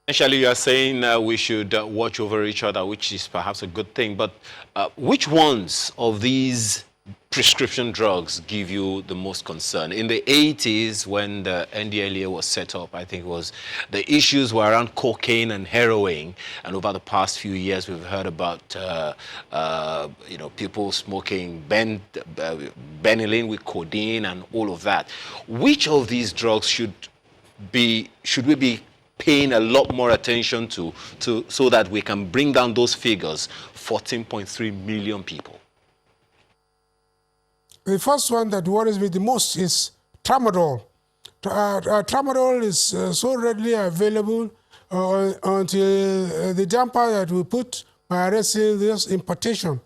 Essentially, you are saying we should watch over each other, which is perhaps a good thing. But which ones of these prescription drugs give you the most concern? In the 80s, when the NDLEA was set up, I think it was the issues were around cocaine and heroin. And over the past few years, we've heard about people smoking benylin with codeine and all of that. Which of these drugs should we be paying a lot more attention to so that we can bring down those figures, 14.3 million people? The first one that worries me the most is tramadol. Tramadol is so readily available until the damper that we put by arresting this importation.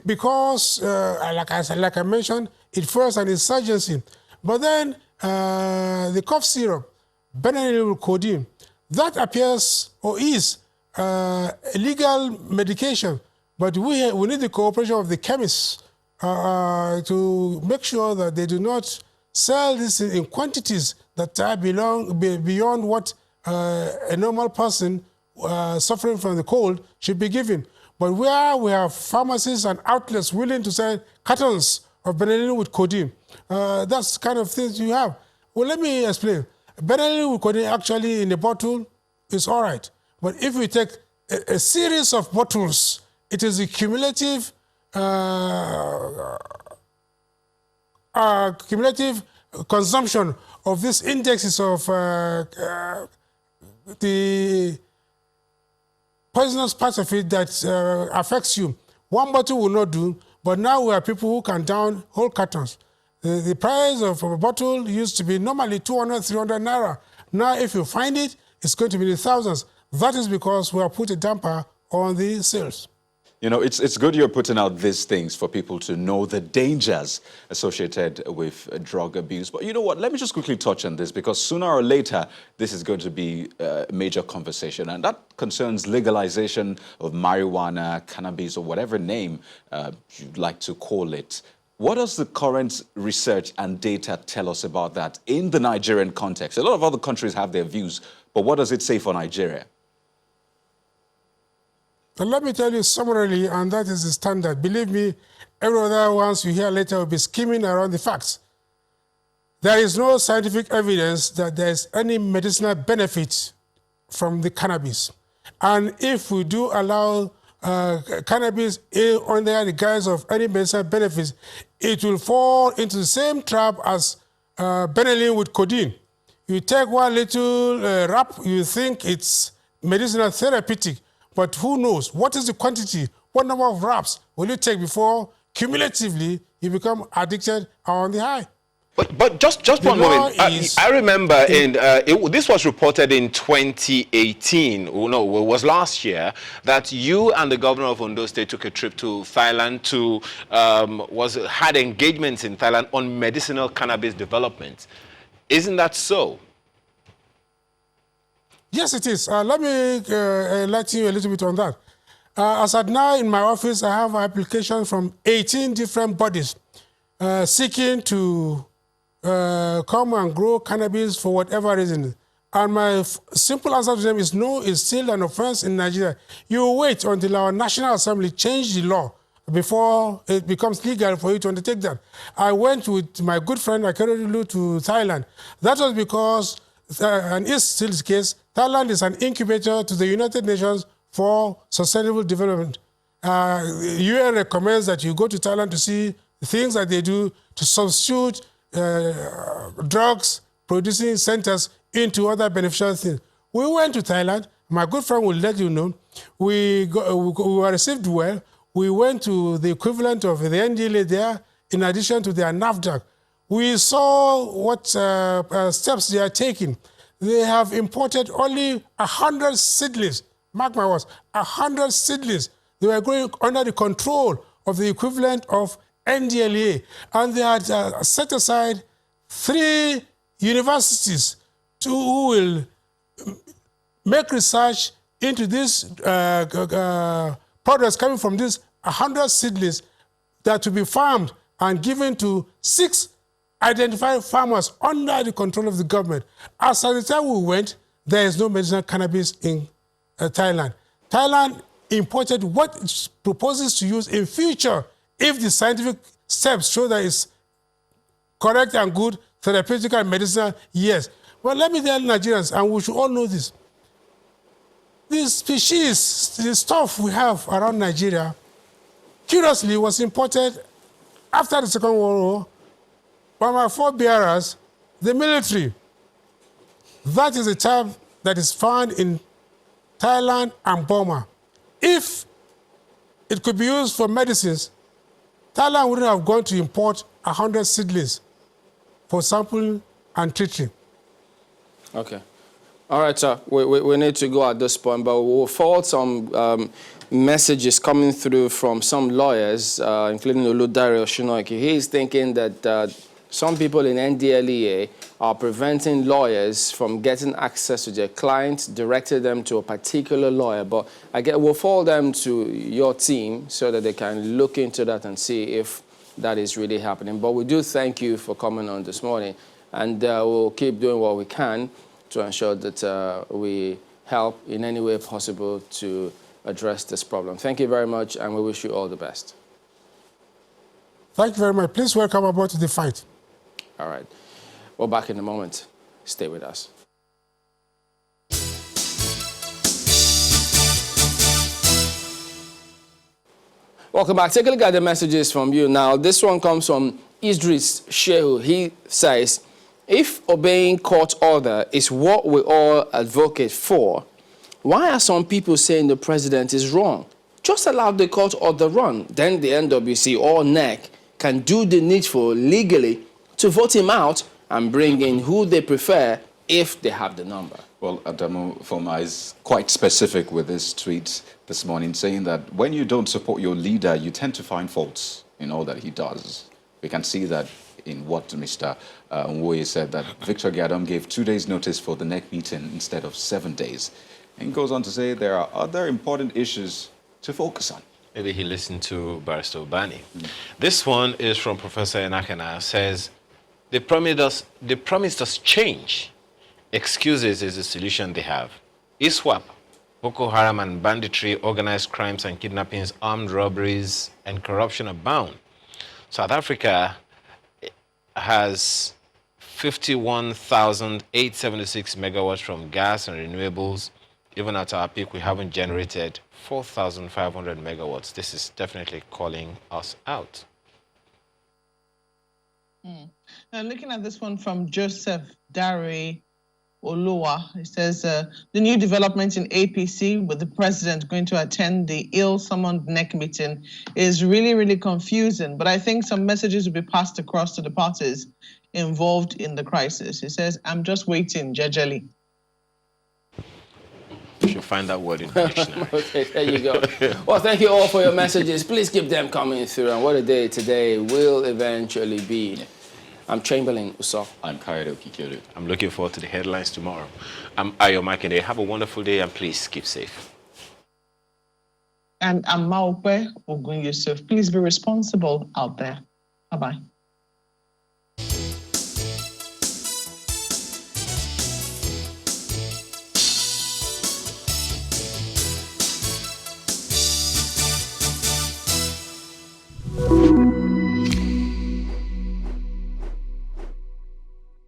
Because, like I mentioned, it first an insurgency. But then the cough syrup, benylin with codeine, that appears or is illegal medication. But we need the cooperation of the chemists to make sure that they do not sell this in quantities that are beyond what a normal person suffering from the cold should be given. But where we have pharmacies and outlets willing to sell cartons of benylin with codeine, that's the kind of things you have. Well, let me explain. Benylin with codeine actually in a bottle is all right. But if we take a series of bottles, it is a cumulative consumption of these indexes of the poisonous parts of it that affects you. One bottle will not do, but now we have people who can down whole cartons. The price of a bottle used to be normally 200, 300 naira. Now, if you find it, it's going to be in the thousands. That is because we have put a damper on the sales. You know, it's good you're putting out these things for people to know the dangers associated with drug abuse. But you know what? Let me just quickly touch on this, because sooner or later, this is going to be a major conversation. And that concerns legalization of marijuana, cannabis, or whatever name you'd like to call it. What does the current research and data tell us about that in the Nigerian context? A lot of other countries have their views, but what does it say for Nigeria? And let me tell you summarily, and that is the standard. Believe me, every other ones you hear later will be skimming around the facts. There is no scientific evidence that there is any medicinal benefit from the cannabis. And if we do allow cannabis under the guise of any medicinal benefits, it will fall into the same trap as Benylin with codeine. You take one little wrap, you think it's medicinal therapeutic, but who knows? What is the quantity? What number of wraps will you take before cumulatively you become addicted or on the high? But just one moment. I remember this was reported in 2018. No, it was last year that you and the governor of Ondo State took a trip to Thailand to had engagements in Thailand on medicinal cannabis development. Isn't that so? Yes, it is. Let me enlighten you a little bit on that. As at now in my office, I have applications from 18 different bodies seeking to come and grow cannabis for whatever reason. And my simple answer to them is no, it's still an offense in Nigeria. You wait until our National Assembly change the law before it becomes legal for you to undertake that. I went with my good friend Akeredolu to Thailand. That was because, and is still the case, Thailand is an incubator to the United Nations for Sustainable Development. UN recommends that you go to Thailand to see the things that they do to substitute drugs producing centers into other beneficial things. We went to Thailand. My good friend will let you know. We were received well. We went to the equivalent of the NDLA there, in addition to their NAFDAC. We saw what steps they are taking. They have imported only 100 seedlings. Mark my words, 100 seedlings. They were going under the control of the equivalent of NDLA. And they had set aside 3 universities who will make research into these products coming from these 100 seedlings that to be farmed and given to 6 identified farmers under the control of the government. As at the time we went, there is no medicinal cannabis in Thailand. Thailand imported what it proposes to use in future if the scientific steps show that it's correct and good, therapeutic and medicinal, yes. But let me tell Nigerians, and we should all know this, this species, the stuff we have around Nigeria, curiously was imported after the Second World War by my forebearers, the military. That is a type that is found in Thailand and Burma. If it could be used for medicines, Thailand wouldn't have gone to import 100 seedlings for sampling and treating. Okay. All right, sir. We need to go at this point, but we'll forward some messages coming through from some lawyers, including Oludare Oshinoike. He's thinking that some people in NDLEA are preventing lawyers from getting access to their clients, directed them to a particular lawyer. But we'll forward them to your team so that they can look into that and see if that is really happening. But we do thank you for coming on this morning, and we'll keep doing what we can to ensure that we help in any way possible to address this problem. Thank you very much, and we wish you all the best. Thank you very much. Please welcome aboard to the fight. All right. We're back in a moment. Stay with us. Welcome back. Take a look at the messages from you. Now, this one comes from Idris Shehu. He says, if obeying court order is what we all advocate for, why are some people saying the president is wrong? Just allow the court order run. Then the NWC or NEC can do the needful legally to vote him out and bring in who they prefer if they have the number. Well, Adamu Foma is quite specific with his tweet this morning, saying that when you don't support your leader, you tend to find faults in all that he does. We can see that in what Mr. Nwoye said, that Victor Gadam gave 2 days' notice for the NEC meeting instead of 7 days. And he goes on to say there are other important issues to focus on. Maybe he listened to Barrister Obani. This one is from Professor Enakana. Says, they promised us change. Excuses is the solution they have. ISWAP, Boko Haram and banditry, organized crimes and kidnappings, armed robberies, and corruption abound. South Africa has 51,876 megawatts from gas and renewables. Even at our peak, we haven't generated 4,500 megawatts. This is definitely calling us out. Now, looking at this one from Joseph Dari Oluwa, he says, the new development in APC with the president going to attend the ill-summoned NEC meeting is really, really confusing. But I think some messages will be passed across to the parties involved in the crisis. He says, I'm just waiting, jejely. You should find that word in the dictionary. Okay, there you go. Well, thank you all for your messages. Please keep them coming through. And what a day today will eventually be. I'm Chamberlain Uso. I'm Kayode Okikere. I'm looking forward to the headlines tomorrow. I'm Ayo Makinde. Have a wonderful day and please keep safe. And I'm Maupe Ogun Yusuf. Please be responsible out there. Bye-bye.